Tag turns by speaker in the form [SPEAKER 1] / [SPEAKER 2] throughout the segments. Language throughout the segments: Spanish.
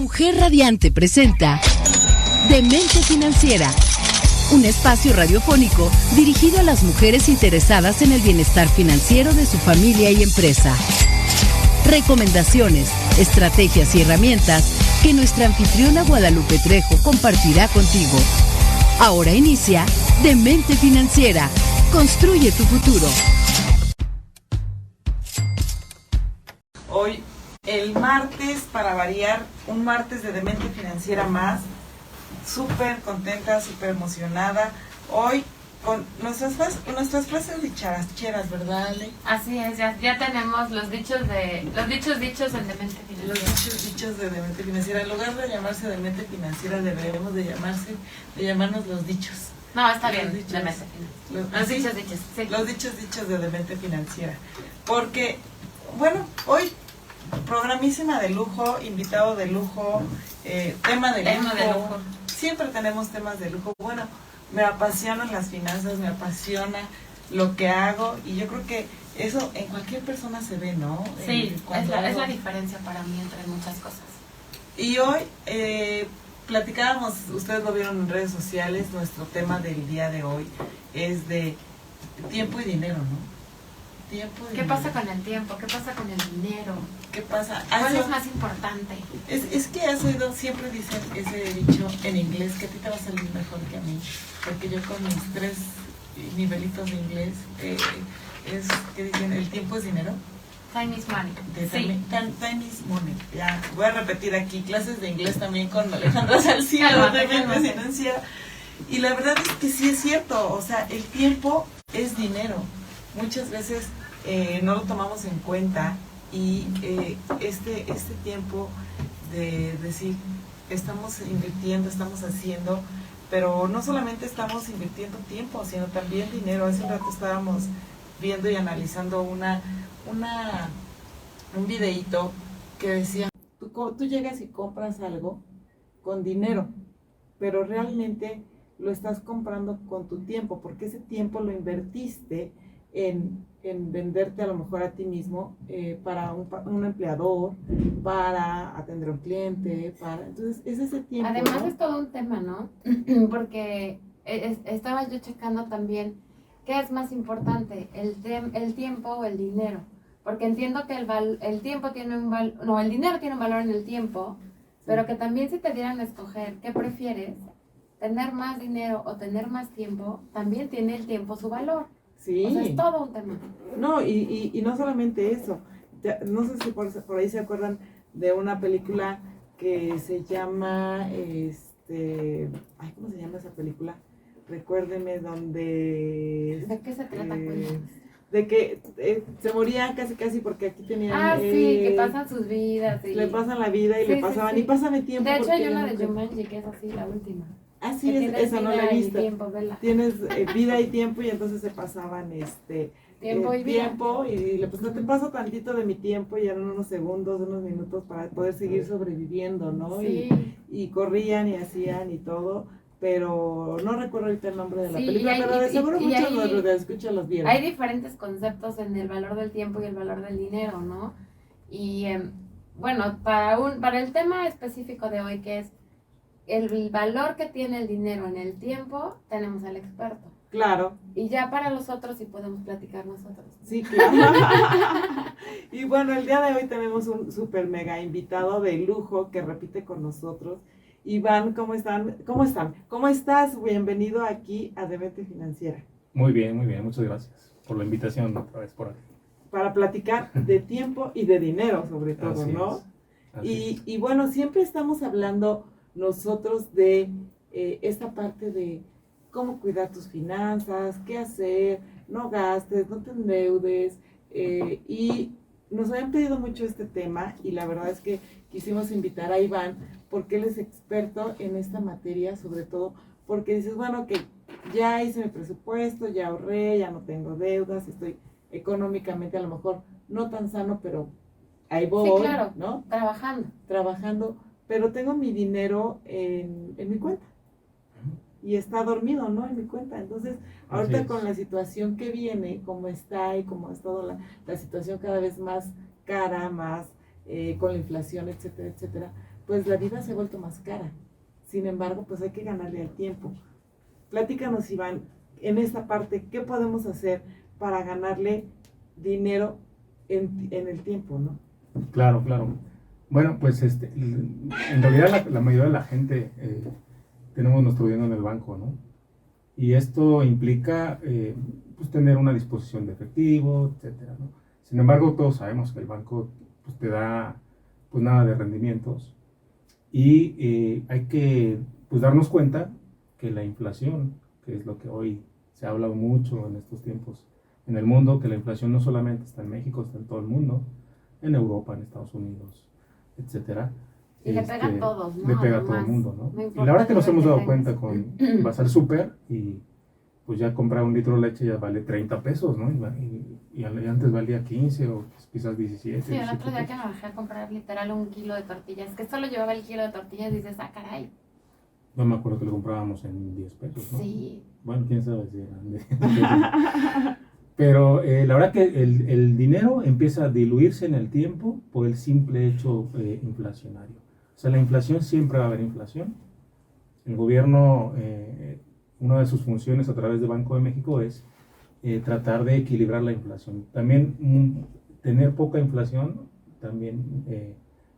[SPEAKER 1] Mujer Radiante presenta Demente Financiera, un espacio radiofónico dirigido a las mujeres interesadas en el bienestar financiero de su familia y empresa. Recomendaciones, estrategias y herramientas que nuestra anfitriona Guadalupe Trejo compartirá contigo. Ahora inicia Demente Financiera. Construye tu futuro.
[SPEAKER 2] Hoy, el martes, para variar, un martes de Demente Financiera más. Súper contenta, súper emocionada. Hoy con nuestras frases dicharacheras, ¿verdad, Ale?
[SPEAKER 3] Así es, ya tenemos los dichos en Demente Financiera.
[SPEAKER 2] Los dichos de Demente Financiera. En lugar de llamarse Demente Financiera, deberíamos de llamarnos los dichos.
[SPEAKER 3] No, está bien,
[SPEAKER 2] dichos,
[SPEAKER 3] Demente Financiera. Los dichos, sí.
[SPEAKER 2] Los dichos de Demente Financiera. Porque, bueno, hoy programísima de lujo, invitado de lujo, tema de lujo. Siempre tenemos temas de lujo. Bueno, me apasionan las finanzas, me apasiona lo que hago y yo creo que eso en cualquier persona se ve, ¿no?
[SPEAKER 3] Sí, es la diferencia para mí entre muchas cosas.
[SPEAKER 2] Y hoy platicábamos, ustedes lo vieron en redes sociales, nuestro tema del día de hoy es de tiempo y dinero, ¿no?
[SPEAKER 3] ¿Qué pasa con el tiempo? ¿Qué pasa con el dinero?
[SPEAKER 2] ¿Qué pasa?
[SPEAKER 3] ¿Cuál es más importante?
[SPEAKER 2] Es que has oído, siempre dicen ese dicho en inglés, que a ti te va a salir mejor que a mí, porque yo con mis 3 nivelitos de inglés, es que dicen, el tiempo es dinero.
[SPEAKER 3] Time is money.
[SPEAKER 2] Time is money. Ya, voy a repetir aquí, clases de inglés también con Alejandra Salcido, de Demente Financiera. Y la verdad es que sí es cierto, o sea, el tiempo es dinero. Muchas veces no lo tomamos en cuenta y este tiempo de decir, estamos invirtiendo, estamos haciendo, pero no solamente estamos invirtiendo tiempo, sino también dinero. Hace un rato estábamos viendo y analizando un videíto que decía, tú llegas y compras algo con dinero, pero realmente lo estás comprando con tu tiempo, porque ese tiempo lo invertiste en venderte a lo mejor a ti mismo, para un empleador, para atender a un cliente, entonces es ese tiempo.
[SPEAKER 3] Además,
[SPEAKER 2] ¿no?
[SPEAKER 3] Es todo un tema, ¿no? Porque estaba yo checando también qué es más importante, el tiempo o el dinero, porque entiendo que el tiempo tiene el dinero tiene un valor en el tiempo, pero que también si te dieran a escoger qué prefieres, tener más dinero o tener más tiempo, también tiene el tiempo su valor.
[SPEAKER 2] Sí.
[SPEAKER 3] O sea, es todo un tema. No,
[SPEAKER 2] y no solamente eso. No sé si por ahí se acuerdan de una película que se llama, ¿cómo se llama esa película? Recuérdeme, donde...
[SPEAKER 3] ¿De qué se trata?
[SPEAKER 2] De que se morían casi porque aquí tenían...
[SPEAKER 3] sí, que pasan sus vidas.
[SPEAKER 2] Le pasan la vida y le pasaban, y pásame tiempo.
[SPEAKER 3] De hecho hay una de Jumanji que es así, la última.
[SPEAKER 2] Ah, sí, esa no la he visto.
[SPEAKER 3] Tiempo,
[SPEAKER 2] tienes vida y tiempo, y entonces se pasaban
[SPEAKER 3] tiempo
[SPEAKER 2] y pues no te paso tantito de mi tiempo, y eran unos segundos, unos minutos para poder seguir sobreviviendo, ¿no?
[SPEAKER 3] Sí.
[SPEAKER 2] Y corrían y hacían y todo, pero no recuerdo ahorita el nombre de la película, pero de seguro muchos los escuchan los vieron.
[SPEAKER 3] Hay diferentes conceptos en el valor del tiempo y el valor del dinero, ¿no? Y bueno, para el tema específico de hoy, que es el valor que tiene el dinero en el tiempo, tenemos al experto.
[SPEAKER 2] Claro.
[SPEAKER 3] Y ya para los otros sí podemos platicar nosotros.
[SPEAKER 2] Sí, claro. Y bueno, el día de hoy tenemos un super mega invitado de lujo que repite con nosotros. Iván, ¿cómo están? ¿Cómo estás? Bienvenido aquí a Demente Financiera.
[SPEAKER 4] Muy bien, muchas gracias por la invitación otra vez por aquí.
[SPEAKER 2] Para platicar de tiempo y de dinero, sobre todo,
[SPEAKER 4] Así
[SPEAKER 2] ¿no?
[SPEAKER 4] es.
[SPEAKER 2] Y bueno, siempre estamos hablando nosotros de esta parte de cómo cuidar tus finanzas, qué hacer, no gastes, no te endeudes, y nos habían pedido mucho este tema, y la verdad es que quisimos invitar a Iván porque él es experto en esta materia, sobre todo porque dices, bueno, que ya hice mi presupuesto, ya ahorré, ya no tengo deudas, estoy económicamente a lo mejor no tan sano, pero ahí voy,
[SPEAKER 3] sí, claro,
[SPEAKER 2] ¿no?
[SPEAKER 3] Trabajando.
[SPEAKER 2] Pero tengo mi dinero en mi cuenta y está dormido, ¿no? En mi cuenta. Entonces, ahorita con la situación que viene, como está y como ha estado la situación cada vez más cara, más con la inflación, etcétera, etcétera, pues la vida se ha vuelto más cara. Sin embargo, pues hay que ganarle al tiempo. Platícanos, Iván, en esta parte, ¿qué podemos hacer para ganarle dinero en el tiempo, no?
[SPEAKER 4] Claro, claro. Bueno, pues en realidad la mayoría de la gente tenemos nuestro dinero en el banco, ¿no? Y esto implica pues tener una disposición de efectivo, etcétera, ¿no? Sin embargo, todos sabemos que el banco pues, te da pues nada de rendimientos y hay que pues darnos cuenta que la inflación, que es lo que hoy se ha hablado mucho en estos tiempos en el mundo, que la inflación no solamente está en México, está en todo el mundo, en Europa, en Estados Unidos, etcétera.
[SPEAKER 3] Y le pega a todos, ¿no?
[SPEAKER 4] Le pega a todo el mundo, ¿no? Y la verdad que nos hemos dado cuenta con vas al súper y pues ya comprar un litro de leche ya vale 30 pesos, ¿no? Y antes valía 15 o quizás 17.
[SPEAKER 3] Sí, el otro día que me bajé a comprar literal 1 kilo de tortillas, que solo llevaba el kilo de tortillas y dices, ah, caray.
[SPEAKER 4] No me acuerdo que lo comprábamos en 10 pesos, ¿no?
[SPEAKER 3] Sí.
[SPEAKER 4] Bueno, quién sabe si eran de Pero la verdad que el dinero empieza a diluirse en el tiempo por el simple hecho inflacionario. O sea, la inflación siempre va a haber inflación. El gobierno, una de sus funciones a través de Banco de México es tratar de equilibrar la inflación. También tener poca inflación también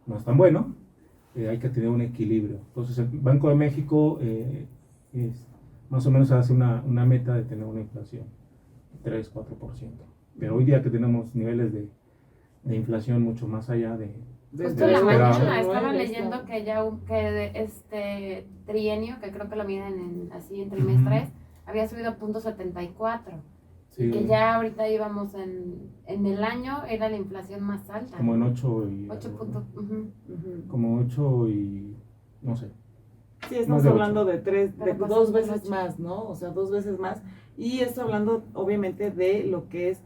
[SPEAKER 4] no es tan bueno. Hay que tener un equilibrio. Entonces el Banco de México más o menos hace una meta de tener una inflación 3-4%. Pero hoy día que tenemos niveles de inflación mucho más allá de
[SPEAKER 3] Justo en la mañana estaba
[SPEAKER 2] Esto.
[SPEAKER 3] leyendo que ya este trienio, que creo que lo miden así en trimestres, había subido a 0.74.
[SPEAKER 4] Sí,
[SPEAKER 3] Y que ya ahorita íbamos en el año, era la inflación más alta.
[SPEAKER 4] como en 8 y
[SPEAKER 3] 8
[SPEAKER 4] algo,
[SPEAKER 3] puntos.
[SPEAKER 4] ¿no?
[SPEAKER 3] Ujú.
[SPEAKER 4] Como 8 y no sé.
[SPEAKER 2] Sí, estamos
[SPEAKER 4] Más de
[SPEAKER 2] hablando
[SPEAKER 4] 8.
[SPEAKER 2] de
[SPEAKER 3] Pero pasando
[SPEAKER 2] 2
[SPEAKER 3] el
[SPEAKER 2] veces
[SPEAKER 3] 8.
[SPEAKER 2] más, ¿no? O sea, 2 veces más. Y esto hablando, obviamente, de lo que es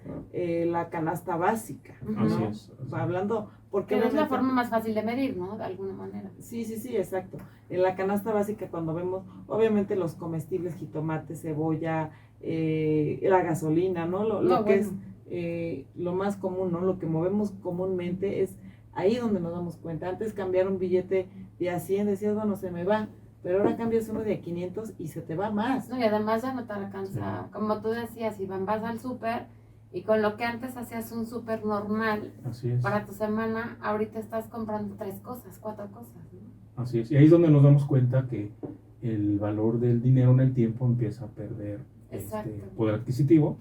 [SPEAKER 2] la canasta básica,
[SPEAKER 3] Ujú.
[SPEAKER 2] ¿no?
[SPEAKER 4] Así es.
[SPEAKER 2] Hablando, porque
[SPEAKER 3] Que es la
[SPEAKER 2] obviamente-
[SPEAKER 3] forma más fácil de medir, ¿no? De alguna manera.
[SPEAKER 2] Sí, exacto. En la canasta básica, cuando vemos, obviamente, los comestibles, jitomate, cebolla, la gasolina, ¿no? Lo
[SPEAKER 3] No,
[SPEAKER 2] que
[SPEAKER 3] bueno.
[SPEAKER 2] es lo más común, ¿no? Lo que movemos comúnmente es ahí donde nos damos cuenta. Antes cambiar un billete de a 100, decías, bueno, se me va, pero ahora cambias uno de a 500 y se te va más.
[SPEAKER 3] No, y además ya no te alcanza, como tú decías, Iván, vas al súper y con lo que antes hacías un súper normal
[SPEAKER 4] Así es.
[SPEAKER 3] para tu semana, ahorita estás comprando 3 cosas, 4 cosas, ¿no?
[SPEAKER 4] Así es. Y ahí es donde nos damos cuenta que el valor del dinero en el tiempo empieza a perder
[SPEAKER 3] Exacto.
[SPEAKER 4] poder adquisitivo.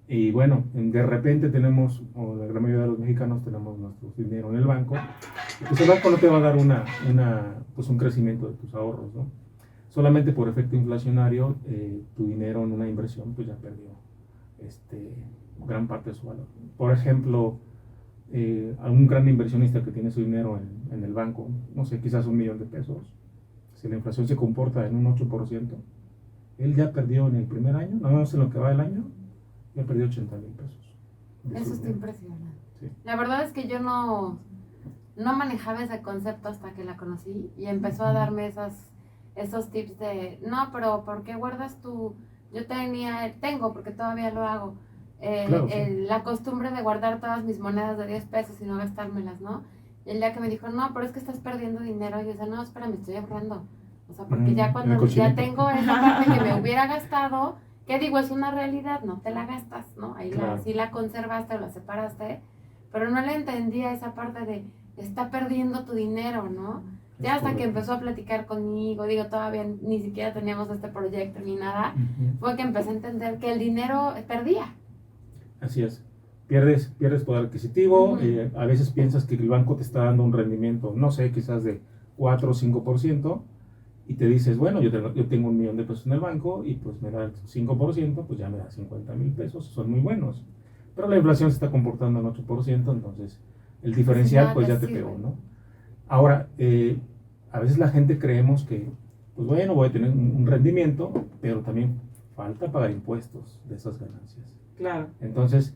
[SPEAKER 4] Y bueno, de repente tenemos, o la gran mayoría de los mexicanos tenemos nuestro dinero en el banco. Y pues el banco no te va a dar pues un crecimiento de tus ahorros, ¿no? Solamente por efecto inflacionario, tu dinero en una inversión pues ya perdió gran parte de su valor. Por ejemplo, algún gran inversionista que tiene su dinero en el banco, no sé, quizás 1 millón de pesos, si la inflación se comporta en un 8%, él ya perdió en el primer año, nada más en lo que va del año, ya perdió 80,000 pesos.
[SPEAKER 3] Eso está impresionante.
[SPEAKER 4] Sí.
[SPEAKER 3] La verdad es que yo no manejaba ese concepto hasta que la conocí y empezó a darme esos tips de, no, pero ¿por qué guardas tú? Yo tengo, porque todavía lo hago,
[SPEAKER 4] Claro, sí.
[SPEAKER 3] la costumbre de guardar todas mis monedas de 10 pesos y no gastármelas, ¿no? Y el día que me dijo, no, pero es que estás perdiendo dinero, yo decía, no, espera, me estoy ahorrando. O sea, porque ya
[SPEAKER 4] en
[SPEAKER 3] cuando
[SPEAKER 4] el
[SPEAKER 3] ya
[SPEAKER 4] cochinito.
[SPEAKER 3] tengo esa parte que me hubiera gastado, que digo, es una realidad, no te la gastas, ¿no? Ahí
[SPEAKER 4] Claro.
[SPEAKER 3] sí la conservaste o la separaste, pero no le entendía esa parte de, está perdiendo tu dinero, ¿no? Ya
[SPEAKER 4] Es
[SPEAKER 3] hasta que
[SPEAKER 4] correcto.
[SPEAKER 3] empezó a platicar conmigo, digo, todavía ni siquiera teníamos este proyecto ni nada,
[SPEAKER 4] Ujú.
[SPEAKER 3] fue que empecé a entender que el dinero perdía.
[SPEAKER 4] Así es. Pierdes poder adquisitivo,
[SPEAKER 3] Ujú.
[SPEAKER 4] a veces piensas que el banco te está dando un rendimiento, no sé, quizás de 4 o 5%, y te dices, bueno, yo tengo 1 millón de pesos en el banco y pues me da el 5%, pues ya me da 50,000 pesos, son muy buenos. Pero la inflación se está comportando en 8%, entonces el diferencial pues ya te pegó, ¿no? Ahora, a veces la gente creemos que, pues bueno, voy a tener un rendimiento, pero también falta pagar impuestos de esas ganancias.
[SPEAKER 2] Claro.
[SPEAKER 4] Entonces,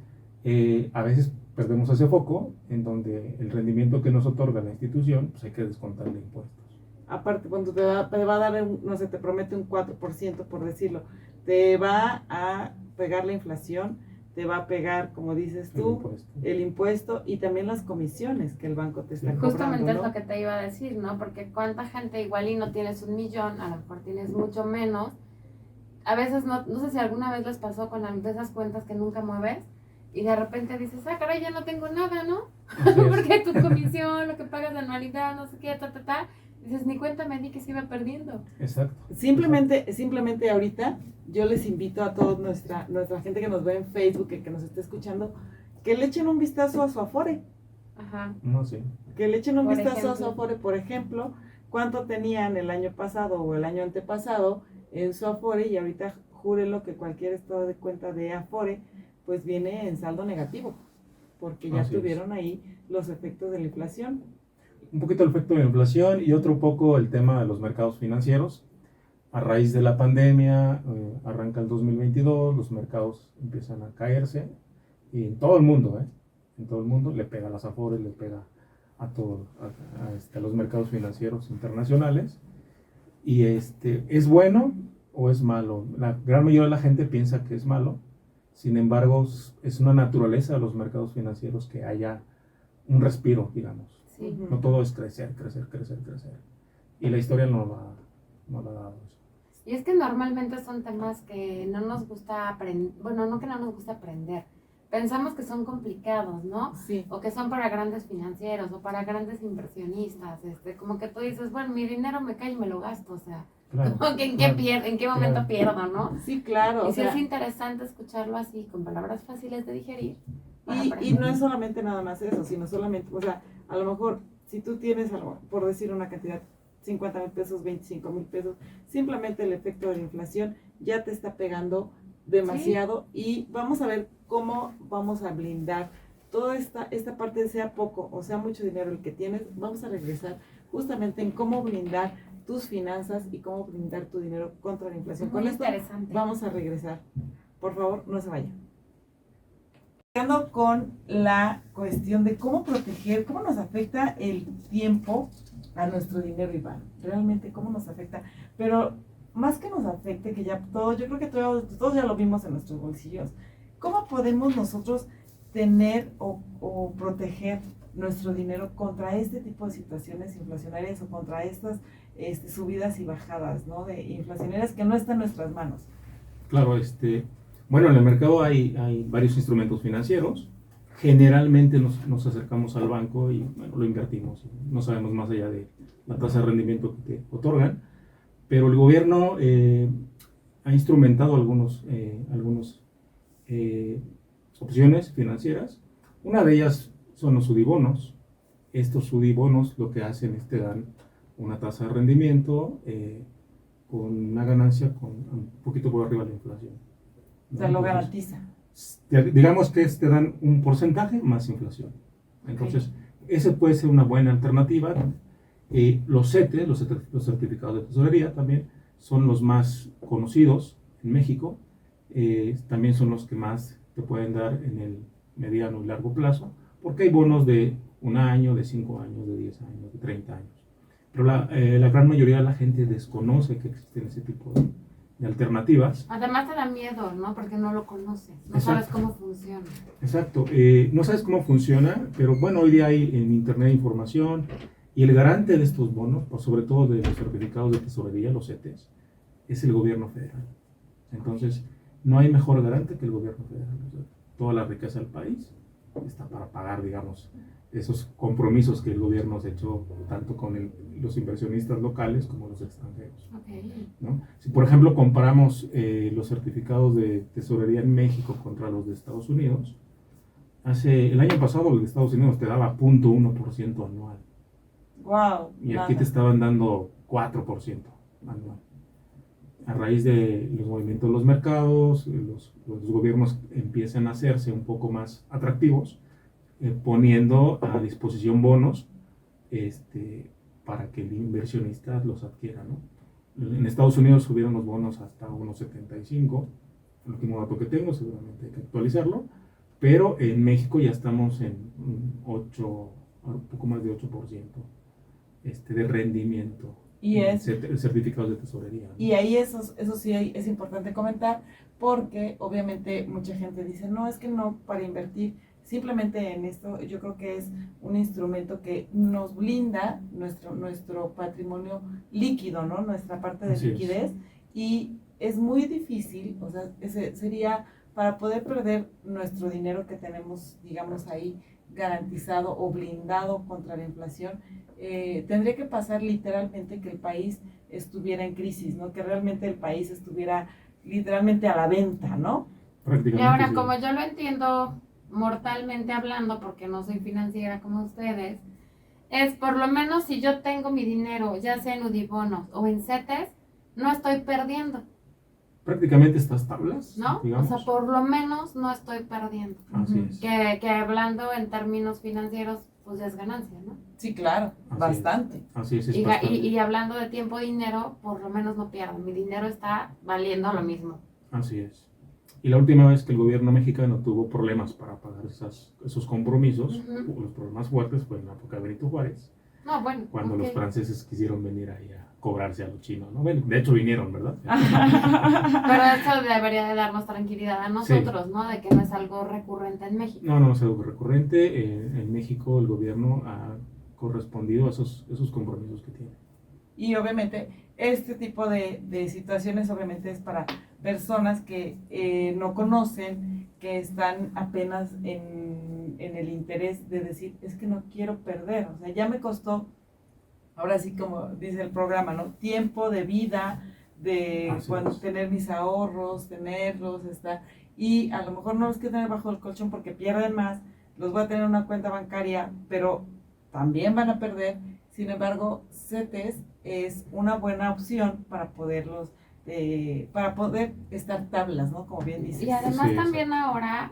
[SPEAKER 4] a veces perdemos ese foco en donde el rendimiento que nos otorga la institución, pues hay que descontarle impuestos.
[SPEAKER 2] Aparte, cuando te va a dar, no sé, te promete un 4%, por decirlo, te va a pegar la inflación, te va a pegar, como dices tú, el impuesto y también las comisiones que el banco te está cobrando,
[SPEAKER 3] Justamente
[SPEAKER 2] ¿no?
[SPEAKER 3] es lo que te iba a decir, ¿no? Porque cuánta gente igual y no tienes 1,000,000, a lo mejor tienes mucho menos. A veces no sé si alguna vez les pasó con de esas cuentas que nunca mueves y de repente dices, caray, ya no tengo nada, ¿no? Porque tu comisión, lo que pagas de anualidad, no sé qué, dices, ni cuenta me di que se iba perdiendo.
[SPEAKER 4] Exacto.
[SPEAKER 2] Simplemente ahorita yo les invito a toda nuestra gente que nos ve en Facebook, que nos esté escuchando, que le echen un vistazo a su Afore.
[SPEAKER 3] Ajá.
[SPEAKER 4] No sé.
[SPEAKER 2] Que le echen un
[SPEAKER 3] Por
[SPEAKER 2] vistazo
[SPEAKER 3] ejemplo.
[SPEAKER 2] a su Afore, por ejemplo, cuánto tenían el año pasado o el año antepasado en su Afore, y ahorita júrenlo que cualquier estado de cuenta de Afore pues viene en saldo negativo, porque ya tuvieron ahí los efectos de la inflación.
[SPEAKER 4] Un poquito el efecto de la inflación y otro poco el tema de los mercados financieros. A raíz de la pandemia, arranca el 2022, los mercados empiezan a caerse y en todo el mundo, en todo el mundo le pega a las Afores, le pega a los mercados financieros internacionales. Y ¿es bueno o es malo? La gran mayoría de la gente piensa que es malo. Sin embargo, es una naturaleza de los mercados financieros que haya un respiro, digamos.
[SPEAKER 3] Sí.
[SPEAKER 4] No todo es crecer. Y la historia no la ha dado eso.
[SPEAKER 3] Y es que normalmente son temas que no nos gusta aprender, bueno, no que no nos gusta aprender. Pensamos que son complicados, ¿no?
[SPEAKER 2] Sí.
[SPEAKER 3] O que son para grandes financieros o para grandes inversionistas. Como que tú dices, bueno, mi dinero me cae y me lo gasto, o sea,
[SPEAKER 4] Claro,
[SPEAKER 3] como que en qué momento pierdo, ¿no?
[SPEAKER 2] Sí, claro.
[SPEAKER 3] Y sí es interesante escucharlo así, con palabras fáciles de digerir.
[SPEAKER 2] Y no es solamente nada más eso, sino solamente, o sea, a lo mejor, si tú tienes, por decir una cantidad, 50,000 pesos, 25,000 pesos, simplemente el efecto de la inflación ya te está pegando demasiado. ¿Sí? Y vamos a ver cómo vamos a blindar toda esta parte, sea poco o sea mucho dinero el que tienes. Vamos a regresar justamente en cómo blindar tus finanzas y cómo blindar tu dinero contra la inflación.
[SPEAKER 3] Muy
[SPEAKER 2] con esto vamos a regresar. Por favor, no se vayan. Con la cuestión de cómo proteger, cómo nos afecta el tiempo a nuestro dinero, Iván. Realmente cómo nos afecta. Pero más que nos afecte, que ya yo creo que todos ya lo vimos en nuestros bolsillos. ¿Cómo podemos nosotros tener o proteger nuestro dinero contra este tipo de situaciones inflacionarias o contra estas subidas y bajadas, ¿no? De inflacionarias que no están en nuestras manos?
[SPEAKER 4] Claro, bueno, en el mercado hay varios instrumentos financieros. Generalmente nos acercamos al banco y bueno, lo invertimos. No sabemos más allá de la tasa de rendimiento que te otorgan. Pero el gobierno ha instrumentado algunas opciones financieras. Una de ellas son los sudibonos. Estos sudibonos lo que hacen es te dan una tasa de rendimiento con una ganancia un poquito por arriba de la inflación, ¿no?
[SPEAKER 2] O sea, lo garantiza.
[SPEAKER 4] Digamos que te dan un porcentaje más inflación. Entonces, ese puede ser una buena alternativa. Los CETES, los certificados de tesorería, también son los más conocidos en México. También son los que más te pueden dar en el mediano y largo plazo, porque hay bonos de 1 año, de 5 años, de 10 años, de 30 años. Pero la gran mayoría de la gente desconoce que existen ese tipo de alternativas.
[SPEAKER 3] Además te da miedo, ¿no? Porque no lo conoces, no
[SPEAKER 4] Exacto.
[SPEAKER 3] sabes cómo funciona.
[SPEAKER 4] Exacto, no sabes cómo funciona, pero bueno, hoy día hay en internet información y el garante de estos bonos, pues sobre todo de los certificados de tesorería, los CETES, es el gobierno federal. Entonces, no hay mejor garante que el gobierno federal. O sea, toda la riqueza del país está para pagar, digamos, esos compromisos que el gobierno se echó tanto con los inversionistas locales como los extranjeros. ¿No? Si por ejemplo comparamos los certificados de tesorería en México contra los de Estados Unidos, el año pasado el de Estados Unidos te daba 0.1% anual.
[SPEAKER 2] Wow.
[SPEAKER 4] Y aquí te estaban dando 4% anual. A raíz de los movimientos de los mercados, los gobiernos empiezan a hacerse un poco más atractivos, poniendo a disposición bonos para que el inversionista los adquiera, ¿no? En Estados Unidos subieron los bonos hasta 1.75, el último dato que tengo, seguramente hay que actualizarlo, pero en México ya estamos en un poco más de 8% de rendimiento
[SPEAKER 2] Y es
[SPEAKER 4] certificados de tesorería, ¿no?
[SPEAKER 2] Y ahí eso sí es importante comentar, porque obviamente mucha gente dice, no, es que no, para invertir simplemente en esto, yo creo que es un instrumento que nos blinda nuestro patrimonio líquido, ¿no? Nuestra parte de
[SPEAKER 4] Así
[SPEAKER 2] liquidez, y es muy difícil, o sea, ese sería para poder perder nuestro dinero que tenemos, digamos, ahí garantizado o blindado contra la inflación, tendría que pasar literalmente que el país estuviera en crisis, ¿no? Que realmente el país estuviera literalmente a la venta, ¿no?
[SPEAKER 3] Y
[SPEAKER 4] Prácticamente
[SPEAKER 3] ahora,
[SPEAKER 4] sí.
[SPEAKER 3] como yo lo entiendo mortalmente hablando, porque no soy financiera como ustedes, es por lo menos si yo tengo mi dinero, ya sea en UDIbonos o en CETES, no estoy perdiendo,
[SPEAKER 4] Prácticamente estas tablas,
[SPEAKER 3] ¿no?
[SPEAKER 4] digamos.
[SPEAKER 3] O sea, por lo menos no estoy perdiendo.
[SPEAKER 4] Así es.
[SPEAKER 3] Que hablando en términos financieros, pues ya es ganancia, ¿no?
[SPEAKER 2] Sí, claro,
[SPEAKER 4] Así
[SPEAKER 2] bastante.
[SPEAKER 4] Así es
[SPEAKER 3] Y,
[SPEAKER 4] bastante.
[SPEAKER 3] y hablando de tiempo, dinero, por lo menos no pierdo. Mi dinero está valiendo lo mismo.
[SPEAKER 4] Así es. Y la última vez que el gobierno mexicano tuvo problemas para pagar esos compromisos,
[SPEAKER 3] Ujú.
[SPEAKER 4] los problemas fuertes fue en la época de Benito Juárez,
[SPEAKER 3] No, bueno.
[SPEAKER 4] cuando
[SPEAKER 3] ok.
[SPEAKER 4] los franceses quisieron venir ahí a cobrarse a los chinos, ¿no? Bueno, de hecho vinieron, ¿verdad?
[SPEAKER 3] Pero eso debería de darnos tranquilidad a nosotros, ¿no? De que no es algo recurrente en México.
[SPEAKER 4] No es algo recurrente. En México el gobierno ha correspondido a esos compromisos que tiene.
[SPEAKER 2] Y obviamente este tipo de situaciones obviamente es para personas que no conocen, que están apenas en el interés de decir, es que no quiero perder, o sea, ya me costó, ahora sí como dice el programa, ¿no? Tiempo de vida, de
[SPEAKER 4] Así
[SPEAKER 2] cuando
[SPEAKER 4] es.
[SPEAKER 2] tener mis ahorros, tenerlos, y a lo mejor no los quiero tener bajo el colchón porque pierden más, los voy a tener en una cuenta bancaria, pero también van a perder. Sin embargo, CETES es una buena opción para para poder estar tablas, ¿no? Como bien dices.
[SPEAKER 3] Y además
[SPEAKER 4] Sí,
[SPEAKER 3] también ahora,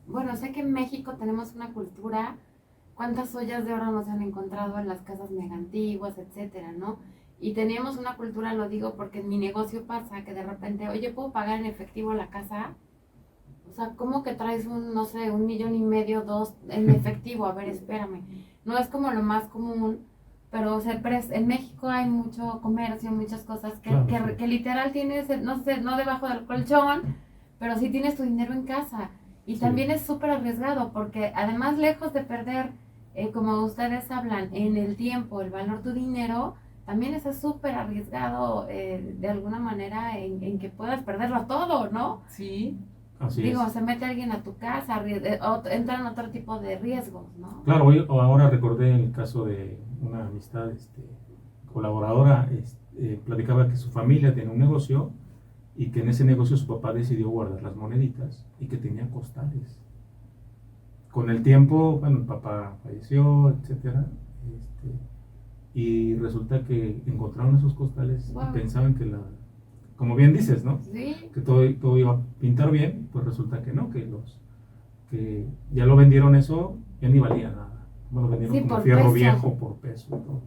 [SPEAKER 3] bueno, sé que en México tenemos una cultura, cuántas ollas de oro nos han encontrado en las casas mega antiguas, etcétera, ¿no? Y teníamos una cultura, lo digo porque en mi negocio pasa que de repente, oye, ¿puedo pagar en efectivo la casa? O sea, ¿cómo que traes no sé, 1,5 millones, 2 en efectivo? A ver, espérame. No es como lo más común, pero en México hay mucho comercio, muchas cosas
[SPEAKER 4] Claro,
[SPEAKER 3] que,
[SPEAKER 4] sí.
[SPEAKER 3] que literal tienes, no sé, no debajo del colchón, pero sí tienes tu dinero en casa. Y
[SPEAKER 4] Sí.
[SPEAKER 3] también es súper arriesgado, porque además lejos de perder, como ustedes hablan, en el tiempo, el valor de tu dinero, también es súper arriesgado de alguna manera en que puedas perderlo todo, ¿no?
[SPEAKER 2] Sí,
[SPEAKER 4] Así
[SPEAKER 3] Digo,
[SPEAKER 4] es.
[SPEAKER 3] se mete alguien a tu casa, entran otro tipo de riesgos, ¿no?
[SPEAKER 4] Claro, ahora recordé el caso de una amistad colaboradora, platicaba que su familia tenía un negocio y que en ese negocio su papá decidió guardar las moneditas y que tenía costales. Con el tiempo, bueno, el papá falleció, etcétera, y resulta que encontraron esos costales
[SPEAKER 3] Wow.
[SPEAKER 4] y pensaban que como bien dices, ¿no?
[SPEAKER 3] Sí,
[SPEAKER 4] Que todo iba a pintar bien, pues resulta que no, que ya lo vendieron eso, ya ni valía nada. Bueno, vendieron
[SPEAKER 3] Sí,
[SPEAKER 4] como
[SPEAKER 3] por
[SPEAKER 4] fierro
[SPEAKER 3] peso.
[SPEAKER 4] viejo por peso y todo.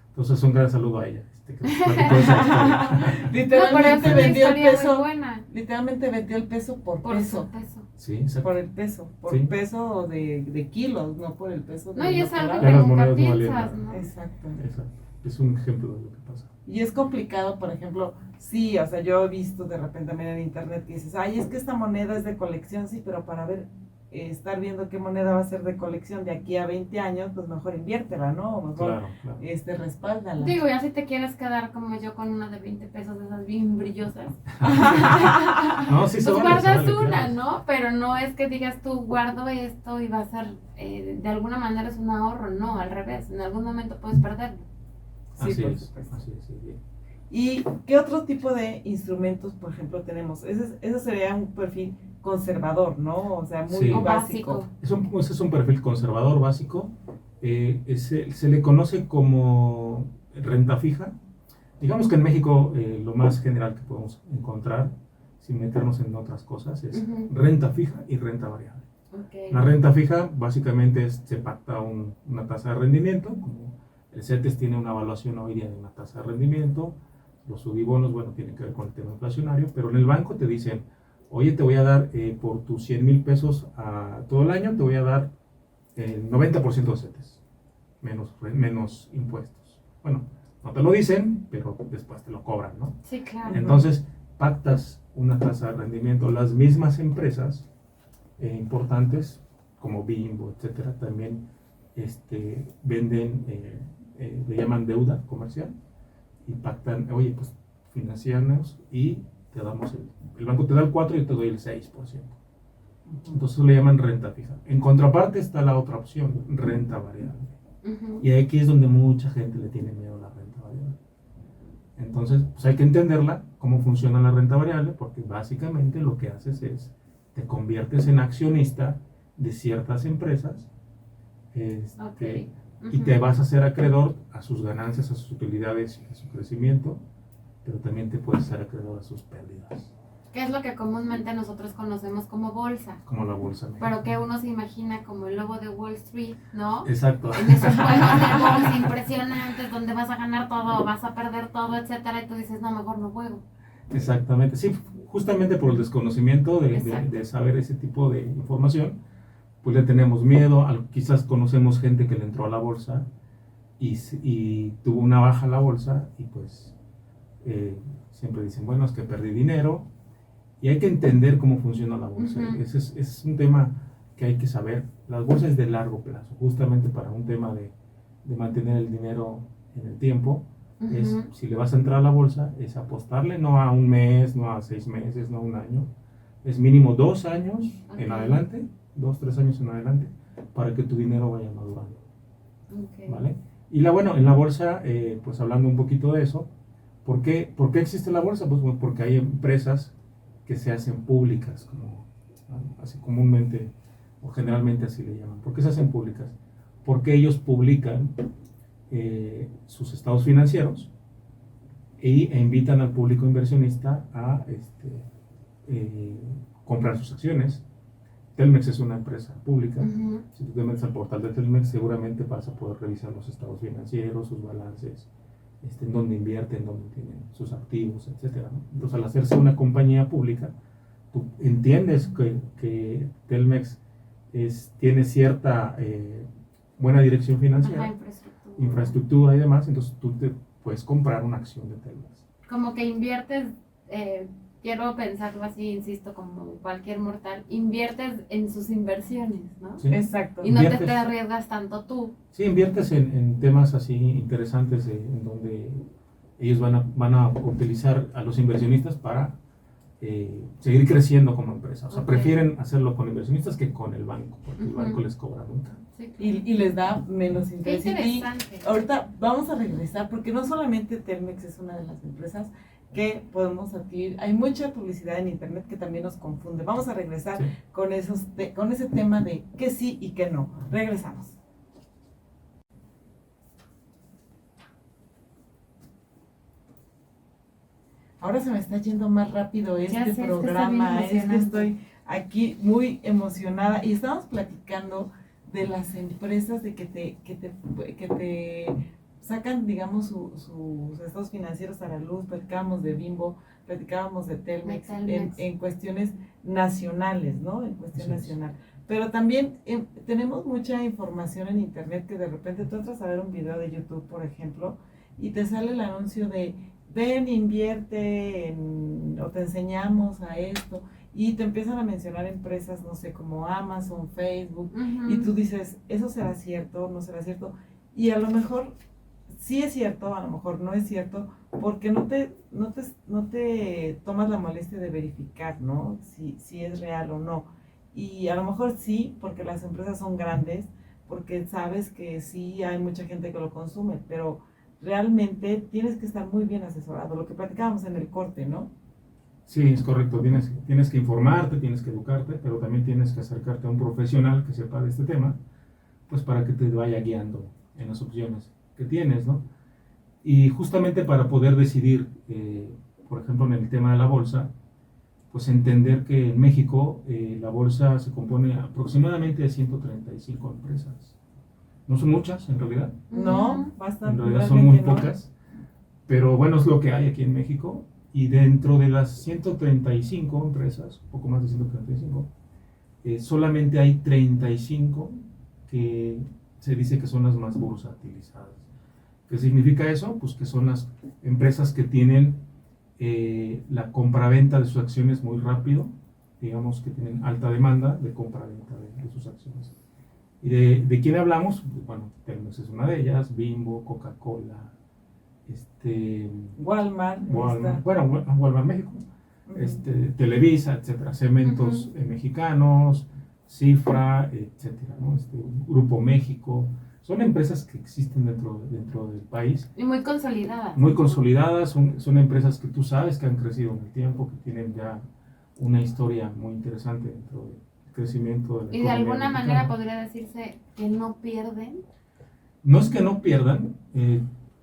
[SPEAKER 4] Entonces un gran saludo a ella, que nos platicó esa historia.
[SPEAKER 3] no, pero
[SPEAKER 2] literalmente
[SPEAKER 3] es una
[SPEAKER 2] vendió el
[SPEAKER 3] historia muy
[SPEAKER 2] peso,
[SPEAKER 3] buena.
[SPEAKER 2] literalmente vendió el peso por
[SPEAKER 3] Por
[SPEAKER 2] peso.
[SPEAKER 3] su peso.
[SPEAKER 4] Sí, exacto.
[SPEAKER 2] Por el peso, por
[SPEAKER 4] Sí.
[SPEAKER 2] peso de kilos, no por el peso de
[SPEAKER 3] No, y
[SPEAKER 2] lo
[SPEAKER 3] es
[SPEAKER 2] que
[SPEAKER 3] algo
[SPEAKER 2] daba.
[SPEAKER 3] que
[SPEAKER 4] las
[SPEAKER 3] nunca
[SPEAKER 4] monedas no valían
[SPEAKER 3] piensas,
[SPEAKER 4] nada.
[SPEAKER 3] ¿no?
[SPEAKER 2] Exacto.
[SPEAKER 4] Exacto. Es un ejemplo de lo que pasa.
[SPEAKER 2] Y es complicado, por ejemplo, sí, o sea, yo he visto de repente también en internet que dices, ay, es que esta moneda es de colección, sí, pero para ver, estar viendo qué moneda va a ser de colección de aquí a 20 años, pues mejor inviértela, ¿no? O mejor,
[SPEAKER 4] Claro.
[SPEAKER 2] respáldala.
[SPEAKER 3] Digo, ya si te quieres quedar como yo con una de 20 pesos de esas bien brillosas,
[SPEAKER 4] No, sí se
[SPEAKER 3] pues
[SPEAKER 4] vale, se
[SPEAKER 3] guardas
[SPEAKER 4] vale,
[SPEAKER 3] una,
[SPEAKER 4] claro.
[SPEAKER 3] ¿no? Pero no es que digas tú guardo esto y va a ser, de alguna manera es un ahorro, no, al revés, en algún momento puedes perderlo.
[SPEAKER 2] Sí,
[SPEAKER 4] Así
[SPEAKER 2] por
[SPEAKER 4] es,
[SPEAKER 2] supuesto.
[SPEAKER 4] así es, sí, bien.
[SPEAKER 2] ¿Y qué otro tipo de instrumentos, por ejemplo, tenemos? Ese sería un perfil conservador, ¿no? O sea, muy
[SPEAKER 4] Sí.
[SPEAKER 3] O
[SPEAKER 2] básico.
[SPEAKER 3] básico.
[SPEAKER 4] Ese es un perfil conservador básico. Se le conoce como renta fija. Digamos que en México lo más general que podemos encontrar, sin meternos en otras cosas, es
[SPEAKER 3] Ujú.
[SPEAKER 4] renta fija y renta variable.
[SPEAKER 3] Ok.
[SPEAKER 4] La renta fija básicamente se pacta una tasa de rendimiento, como el CETES tiene una evaluación hoy día de una tasa de rendimiento, los subibonos, bueno, tienen que ver con el tema inflacionario, pero en el banco te dicen, oye, te voy a dar por tus 100,000 pesos todo el año, te voy a dar el 90% de CETES, menos impuestos. Bueno, No te lo dicen, pero después te lo cobran, ¿no?
[SPEAKER 3] Sí, claro.
[SPEAKER 4] Entonces, pactas una tasa de rendimiento. Las mismas empresas importantes, como Bimbo, etcétera, también venden, le llaman deuda comercial y pactan, oye, pues financiarnos y te damos el banco te da el 4 y yo te doy el 6%. Entonces le llaman renta fija. En contraparte está la otra opción, renta variable. Y aquí es donde mucha gente le tiene miedo a la renta variable. Entonces, pues hay que entenderla, cómo funciona la renta variable, porque básicamente lo que haces es, te conviertes en accionista de ciertas empresas y te vas a hacer acreedor a sus ganancias, a sus utilidades y a su crecimiento, pero también te puedes ser acreedor a sus pérdidas.
[SPEAKER 3] Que es lo que comúnmente nosotros conocemos como bolsa.
[SPEAKER 4] Como la bolsa mexicana.
[SPEAKER 3] Pero que uno se imagina como el lobo de Wall Street, ¿no?
[SPEAKER 4] Exacto.
[SPEAKER 3] En esos juegos de bolsa impresionantes donde vas a ganar todo, vas a perder todo, etcétera, y tú dices, no, mejor no juego.
[SPEAKER 4] Exactamente, sí, justamente por el desconocimiento de saber ese tipo de información, pues le tenemos miedo, quizás conocemos gente que le entró a la bolsa y tuvo una baja a la bolsa y pues siempre dicen, bueno, es que perdí dinero. Y hay que entender cómo funciona la bolsa. Ese es un tema que hay que saber. La bolsa es de largo plazo, justamente para un tema de mantener el dinero en el tiempo. Si le vas a entrar a la bolsa, es apostarle no a un mes, no a 6 meses, no a un año. Es mínimo 2 años en adelante, 2, 3 años en adelante, para que tu dinero vaya madurando. ¿Vale? Y en la bolsa, pues hablando un poquito de eso, ¿por qué existe la bolsa? Pues porque hay empresas que se hacen públicas, como así comúnmente o generalmente así le llaman. ¿Por qué se hacen públicas? Porque ellos publican sus estados financieros e invitan al público inversionista a comprar sus acciones. Telmex es una empresa pública. Si tú te metes al portal de Telmex, seguramente vas a poder revisar los estados financieros, sus balances, en dónde invierten, dónde tienen sus activos, etcétera, ¿no? Entonces, al hacerse una compañía pública, tú entiendes que Telmex tiene cierta buena dirección financiera, infraestructura y demás, entonces tú te puedes comprar una acción de Telmex.
[SPEAKER 3] Como que inviertes, quiero pensarlo así, insisto, como cualquier mortal, inviertes en sus inversiones, ¿no?
[SPEAKER 4] ¿Sí?
[SPEAKER 2] Exacto.
[SPEAKER 3] Y no te arriesgas tanto tú.
[SPEAKER 4] Sí, inviertes en temas así interesantes en donde ellos van a utilizar a los inversionistas para seguir creciendo como empresa. O sea, prefieren hacerlo con inversionistas que con el banco, porque el banco les cobra multa.
[SPEAKER 3] Sí.
[SPEAKER 2] Y les da menos interés.
[SPEAKER 3] Qué interesante.
[SPEAKER 2] Y ahorita vamos a regresar, porque no solamente Telmex es una de las empresas que podemos adquirir. Hay mucha publicidad en internet que también nos confunde. Vamos a regresar con ese tema de qué sí y qué no. Regresamos. Ahora se me está yendo más rápido este programa. Es que estoy aquí muy emocionada y estamos platicando de las empresas de que te sacan, digamos, sus estados financieros a la luz. Platicábamos de Bimbo, platicábamos de Telmex, en cuestiones nacionales, ¿no? En cuestión nacional. Pero también tenemos mucha información en internet que de repente tú entras a ver un video de YouTube, por ejemplo, y te sale el anuncio de ven, invierte o te enseñamos a esto, y te empiezan a mencionar empresas, no sé, como Amazon, Facebook, y tú dices, ¿eso será cierto? ¿No será cierto? Y a lo mejor sí es cierto, a lo mejor no es cierto, porque no te tomas la molestia de verificar, ¿no? Si es real o no. Y a lo mejor sí, porque las empresas son grandes, porque sabes que sí hay mucha gente que lo consume, pero realmente tienes que estar muy bien asesorado, lo que platicábamos en el corte, ¿no?
[SPEAKER 4] Sí, es correcto, tienes que informarte, tienes que educarte, pero también tienes que acercarte a un profesional que sepa de este tema, pues para que te vaya guiando en las opciones que tienes, ¿no? Y justamente para poder decidir, por ejemplo, en el tema de la bolsa, pues entender que en México la bolsa se compone aproximadamente de 135 empresas. No son muchas, en realidad.
[SPEAKER 2] No, bastante.
[SPEAKER 4] En realidad son muy pocas. Pero bueno, es lo que hay aquí en México. Y dentro de las 135 empresas, poco más de 135, solamente hay 35 que se dice que son las más bursatilizadas. ¿Qué significa eso? Pues que son las empresas que tienen la compraventa de sus acciones muy rápido, digamos que tienen alta demanda de compraventa de sus acciones. ¿Y de quién hablamos? Bueno, Telmex es una de ellas, Bimbo, Coca-Cola,
[SPEAKER 2] Walmart,
[SPEAKER 4] bueno, Walmart México, Televisa, etcétera, Cementos Mexicanos, Cifra, etcétera, ¿no? Grupo México. Son empresas que existen dentro del país.
[SPEAKER 3] Y muy consolidadas.
[SPEAKER 4] Muy consolidadas, son empresas que tú sabes que han crecido en el tiempo, que tienen ya una historia muy interesante dentro del crecimiento de la
[SPEAKER 3] y de
[SPEAKER 4] economía
[SPEAKER 3] alguna
[SPEAKER 4] mexicana.
[SPEAKER 3] manera podría decirse que no pierden.
[SPEAKER 4] No es que no pierdan,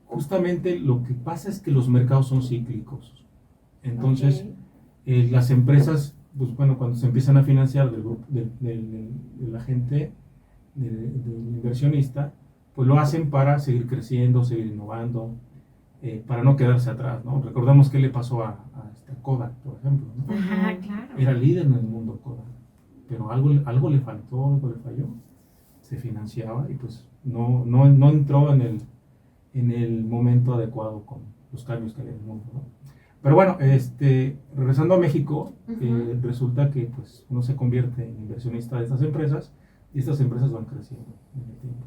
[SPEAKER 4] justamente lo que pasa es que los mercados son cíclicos. Entonces, las empresas, pues bueno, cuando se empiezan a financiar del grupo, de la gente, del inversionista, pues lo hacen para seguir creciendo, seguir innovando, para no quedarse atrás, ¿no? Recordamos qué le pasó a Kodak, por ejemplo, ¿no?
[SPEAKER 3] Ajá, claro.
[SPEAKER 4] Era líder en el mundo Kodak, pero algo le faltó, algo le falló, se financiaba y pues no entró en el momento adecuado con los cambios que hay en el mundo, ¿no? Pero bueno, regresando a México, resulta que pues uno se convierte en inversionista de estas empresas y estas empresas van creciendo en el tiempo.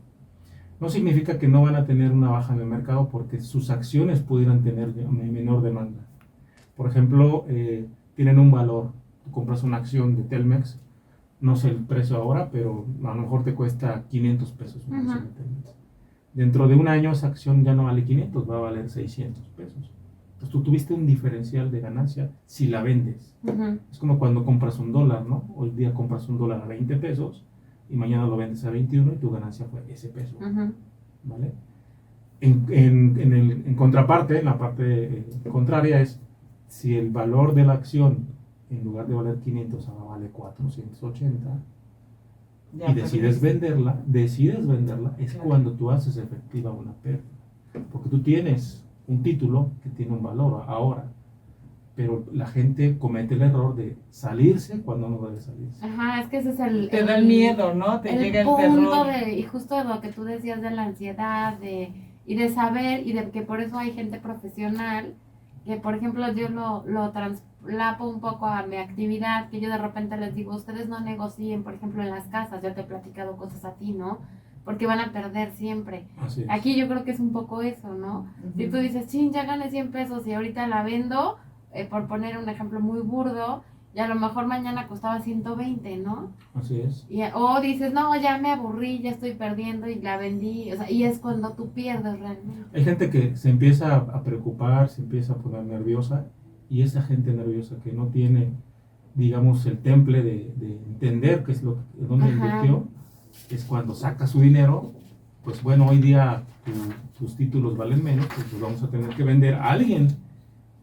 [SPEAKER 4] No significa que no van a tener una baja en el mercado porque sus acciones pudieran tener menor demanda. Por ejemplo, tienen un valor. Tú compras una acción de Telmex, no sé el precio ahora, pero a lo mejor te cuesta 500 pesos una acción de Telmex. Dentro de un año esa acción ya no vale 500, va a valer 600 pesos. Entonces tú tuviste un diferencial de ganancia si la vendes. Es como cuando compras un dólar, ¿no? Hoy día compras un dólar a 20 pesos y mañana lo vendes a 21 y tu ganancia fue ese peso, ¿vale? En contraparte, en la parte contraria es, si el valor de la acción en lugar de valer 500 ahora vale 480 y decides venderla, es cuando tú haces efectiva una pérdida, porque tú tienes un título que tiene un valor ahora, pero la gente comete el error de salirse cuando no debe salirse.
[SPEAKER 3] Ajá, es que ese es
[SPEAKER 2] te da el miedo, ¿no? Te llega el
[SPEAKER 3] punto
[SPEAKER 2] terror.
[SPEAKER 3] y justo de lo que tú decías de la ansiedad, y de saber, y de que por eso hay gente profesional, que por ejemplo yo lo traslapo un poco a mi actividad, que yo de repente les digo, ustedes no negocien, por ejemplo en las casas, yo te he platicado cosas a ti, ¿no? Porque van a perder siempre.
[SPEAKER 4] Así es.
[SPEAKER 3] Aquí yo creo que es un poco eso, ¿no? Si tú dices, chin, ya gané 100 pesos y ahorita la vendo, por poner un ejemplo muy burdo, y a lo mejor mañana costaba 120, ¿no?
[SPEAKER 4] Así es.
[SPEAKER 3] O dices, no, ya me aburrí, ya estoy perdiendo y la vendí, o sea, y es cuando tú pierdes realmente.
[SPEAKER 4] Hay gente que se empieza a preocupar, se empieza a poner nerviosa, y esa gente nerviosa que no tiene, digamos, el temple de entender qué es dónde invirtió, es cuando saca su dinero. Pues bueno, hoy día tus títulos valen menos, pues los vamos a tener que vender a alguien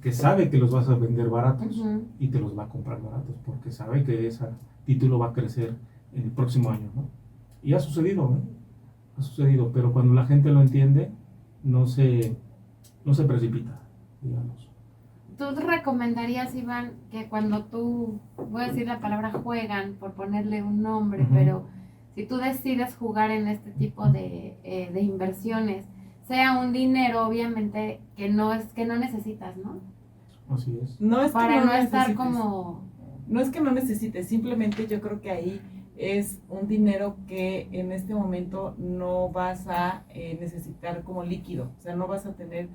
[SPEAKER 4] que sabe que los vas a vender baratos y te los va a comprar baratos porque sabe que ese título va a crecer en el próximo año, ¿no? Y ha sucedido, ¿no? Ha sucedido, pero cuando la gente lo entiende, no se precipita, digamos.
[SPEAKER 3] ¿Tú recomendarías, Iván, que cuando tú, voy a decir la palabra juegan, por ponerle un nombre, pero si tú decides jugar en este tipo de inversiones, sea un dinero, obviamente, que no necesitas, ¿no?
[SPEAKER 4] Así es.
[SPEAKER 2] No es
[SPEAKER 3] para
[SPEAKER 2] que
[SPEAKER 3] no estar como...
[SPEAKER 2] No es que no necesites, simplemente yo creo que ahí es un dinero que en este momento no vas a necesitar como líquido, o sea, no vas a tener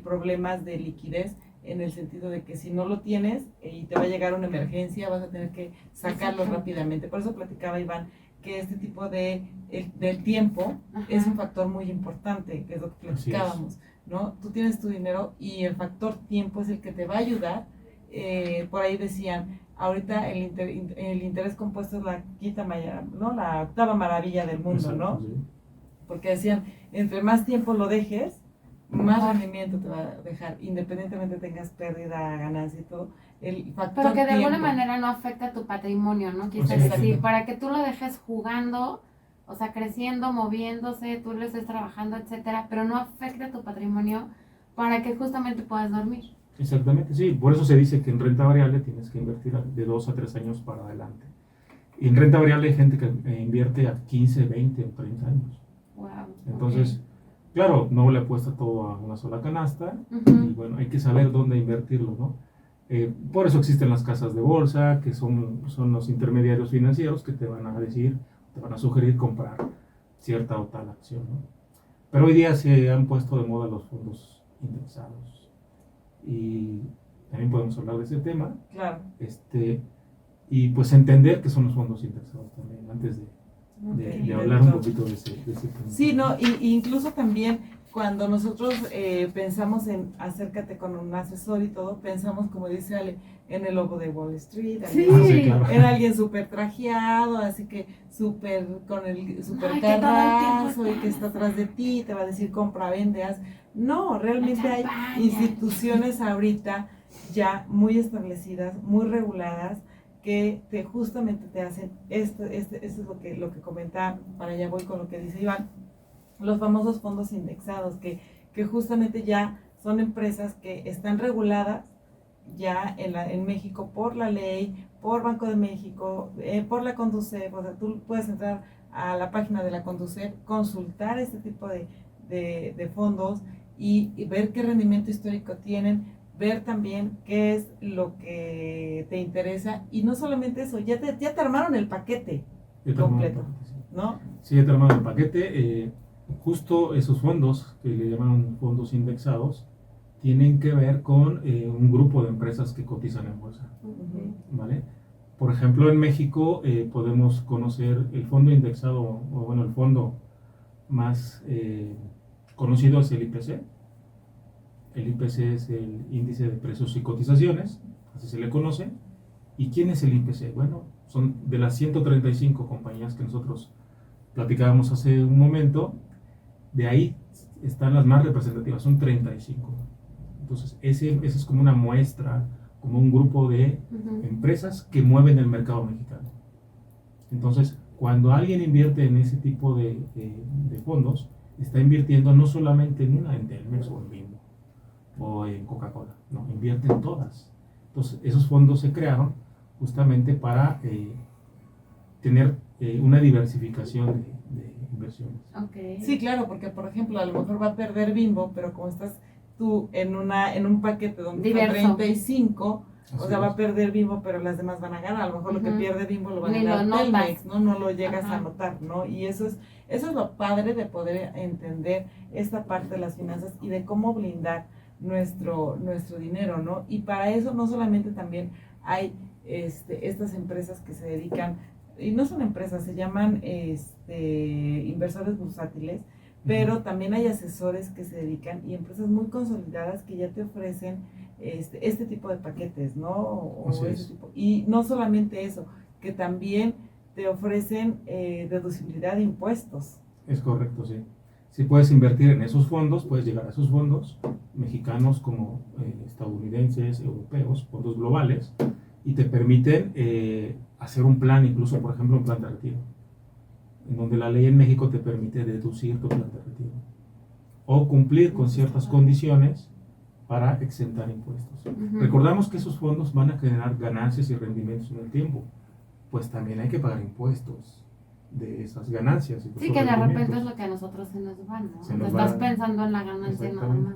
[SPEAKER 2] problemas de liquidez en el sentido de que si no lo tienes y te va a llegar una emergencia, vas a tener que sacarlo rápidamente. Por eso platicaba Iván que este tipo del tiempo es un factor muy importante, que es lo que platicábamos, ¿no? Tú tienes tu dinero y el factor tiempo es el que te va a ayudar. Por ahí decían, ahorita el interés compuesto es la octava maravilla del mundo, ¿no? Porque decían, entre más tiempo lo dejes, más rendimiento te va a dejar, independientemente tengas pérdida, ganancia y todo. El factor
[SPEAKER 3] pero que de
[SPEAKER 2] tiempo,
[SPEAKER 3] alguna manera no afecta a tu patrimonio, ¿no? Quise decir, para que tú lo dejes jugando, o sea, creciendo, moviéndose, tú lo estés trabajando, etcétera, pero no afecta a tu patrimonio para que justamente puedas dormir.
[SPEAKER 4] Exactamente, sí. Por eso se dice que en renta variable tienes que invertir de 2 a 3 años para adelante. Y en renta variable hay gente que invierte a 15, 20 o 30 años.
[SPEAKER 3] Wow.
[SPEAKER 4] Entonces, Claro, no le apuesta todo a una sola canasta y
[SPEAKER 3] Ujú.
[SPEAKER 4] bueno, hay que saber dónde invertirlo, ¿no? Por eso existen las casas de bolsa, que son los intermediarios financieros que te van a decir, te van a sugerir comprar cierta o tal acción, ¿no? Pero hoy día se han puesto de moda los fondos indexados y también podemos hablar de ese tema,
[SPEAKER 2] Claro.
[SPEAKER 4] y pues entender qué son los fondos indexados también, antes de
[SPEAKER 2] Ok.
[SPEAKER 4] hablar un poquito de ese tema.
[SPEAKER 2] Sí, no, y incluso también cuando nosotros pensamos en acércate con un asesor y todo, pensamos, como dice Ale, en el logo de Wall Street,
[SPEAKER 3] Sí.
[SPEAKER 4] Sí, claro.
[SPEAKER 2] en alguien súper trajeado, así que súper con el súper
[SPEAKER 3] Ay, que todo el tiempo
[SPEAKER 2] carrazo y
[SPEAKER 3] está.
[SPEAKER 2] que está atrás de ti, te va a decir compra, vende, haz. No, realmente hay
[SPEAKER 3] champaña.
[SPEAKER 2] instituciones ahorita ya muy establecidas, muy reguladas, que justamente te hacen esto es lo que comenta, para allá voy con lo que dice Iván, los famosos fondos indexados, que justamente ya son empresas que están reguladas ya en México por la ley, por Banco de México, por la Conducef. O sea, tú puedes entrar a la página de la Conducef, consultar este tipo de fondos y ver qué rendimiento histórico tienen, ver también qué es lo que te interesa, y no solamente eso, ya te armaron el paquete
[SPEAKER 4] Ya te armaron el
[SPEAKER 2] completo,
[SPEAKER 4] paquete, sí.
[SPEAKER 2] ¿no?
[SPEAKER 4] Sí, ya te armaron el paquete. Justo esos fondos, que le llaman fondos indexados, tienen que ver con un grupo de empresas que cotizan en bolsa,
[SPEAKER 2] Ujú.
[SPEAKER 4] ¿vale? Por ejemplo, en México podemos conocer el fondo indexado, o bueno, el fondo más conocido es el IPC. El IPC es el índice de precios y cotizaciones, así se le conoce. ¿Y quién es el IPC? Bueno, son de las 135 compañías que nosotros platicábamos hace un momento, de ahí están las más representativas, son 35. Entonces, ese es como una muestra, como un grupo de
[SPEAKER 3] Ujú.
[SPEAKER 4] empresas que mueven el mercado mexicano. Entonces, cuando alguien invierte en ese tipo de fondos, está invirtiendo no solamente en una, en Telmex o en Bimbo o en Coca-Cola, no, invierte en todas. Entonces, esos fondos se crearon justamente para tener una diversificación de inversiones.
[SPEAKER 3] Ok.
[SPEAKER 2] Sí, claro, porque por ejemplo, a lo mejor va a perder Bimbo, pero como estás tú en un paquete donde son
[SPEAKER 3] Diverso.
[SPEAKER 2] 35, o
[SPEAKER 4] Así
[SPEAKER 2] sea, va a
[SPEAKER 4] es.
[SPEAKER 2] perder Bimbo, pero las demás van a ganar. A lo mejor lo que
[SPEAKER 3] Ujú.
[SPEAKER 2] pierde Bimbo lo va a
[SPEAKER 3] Ni lo
[SPEAKER 2] ganar
[SPEAKER 3] notas.
[SPEAKER 2] Telmex, ¿no? No lo llegas
[SPEAKER 3] Ajá.
[SPEAKER 2] a notar, ¿no? Y eso es lo padre de poder entender esta parte de las finanzas y de cómo blindar nuestro dinero, ¿no? Y para eso no solamente también hay estas empresas que se dedican, y no son empresas, se llaman inversores bursátiles, pero también hay asesores que se dedican y empresas muy consolidadas que ya te ofrecen este tipo de paquetes, ¿no?
[SPEAKER 4] Así
[SPEAKER 2] Ese
[SPEAKER 4] es.
[SPEAKER 2] tipo. Y no solamente eso, que también te ofrecen deducibilidad de impuestos.
[SPEAKER 4] Es correcto, sí. Si puedes invertir en esos fondos, puedes llegar a esos fondos mexicanos como estadounidenses, europeos, fondos globales, y te permiten hacer un plan, incluso por ejemplo un plan de retiro, en donde la ley en México te permite deducir tu plan de retiro o cumplir con ciertas condiciones para exentar impuestos.
[SPEAKER 3] Ujú.
[SPEAKER 4] Recordamos que esos fondos van a generar ganancias y rendimientos en el tiempo, pues también hay que pagar impuestos de esas ganancias. Y de
[SPEAKER 3] Sí,
[SPEAKER 4] esos
[SPEAKER 3] que de repente
[SPEAKER 4] rendimientos.
[SPEAKER 3] es lo que a nosotros se nos va, ¿no?
[SPEAKER 4] Se nos
[SPEAKER 3] Estás
[SPEAKER 4] va.
[SPEAKER 3] pensando en la ganancia nada
[SPEAKER 4] Exactamente.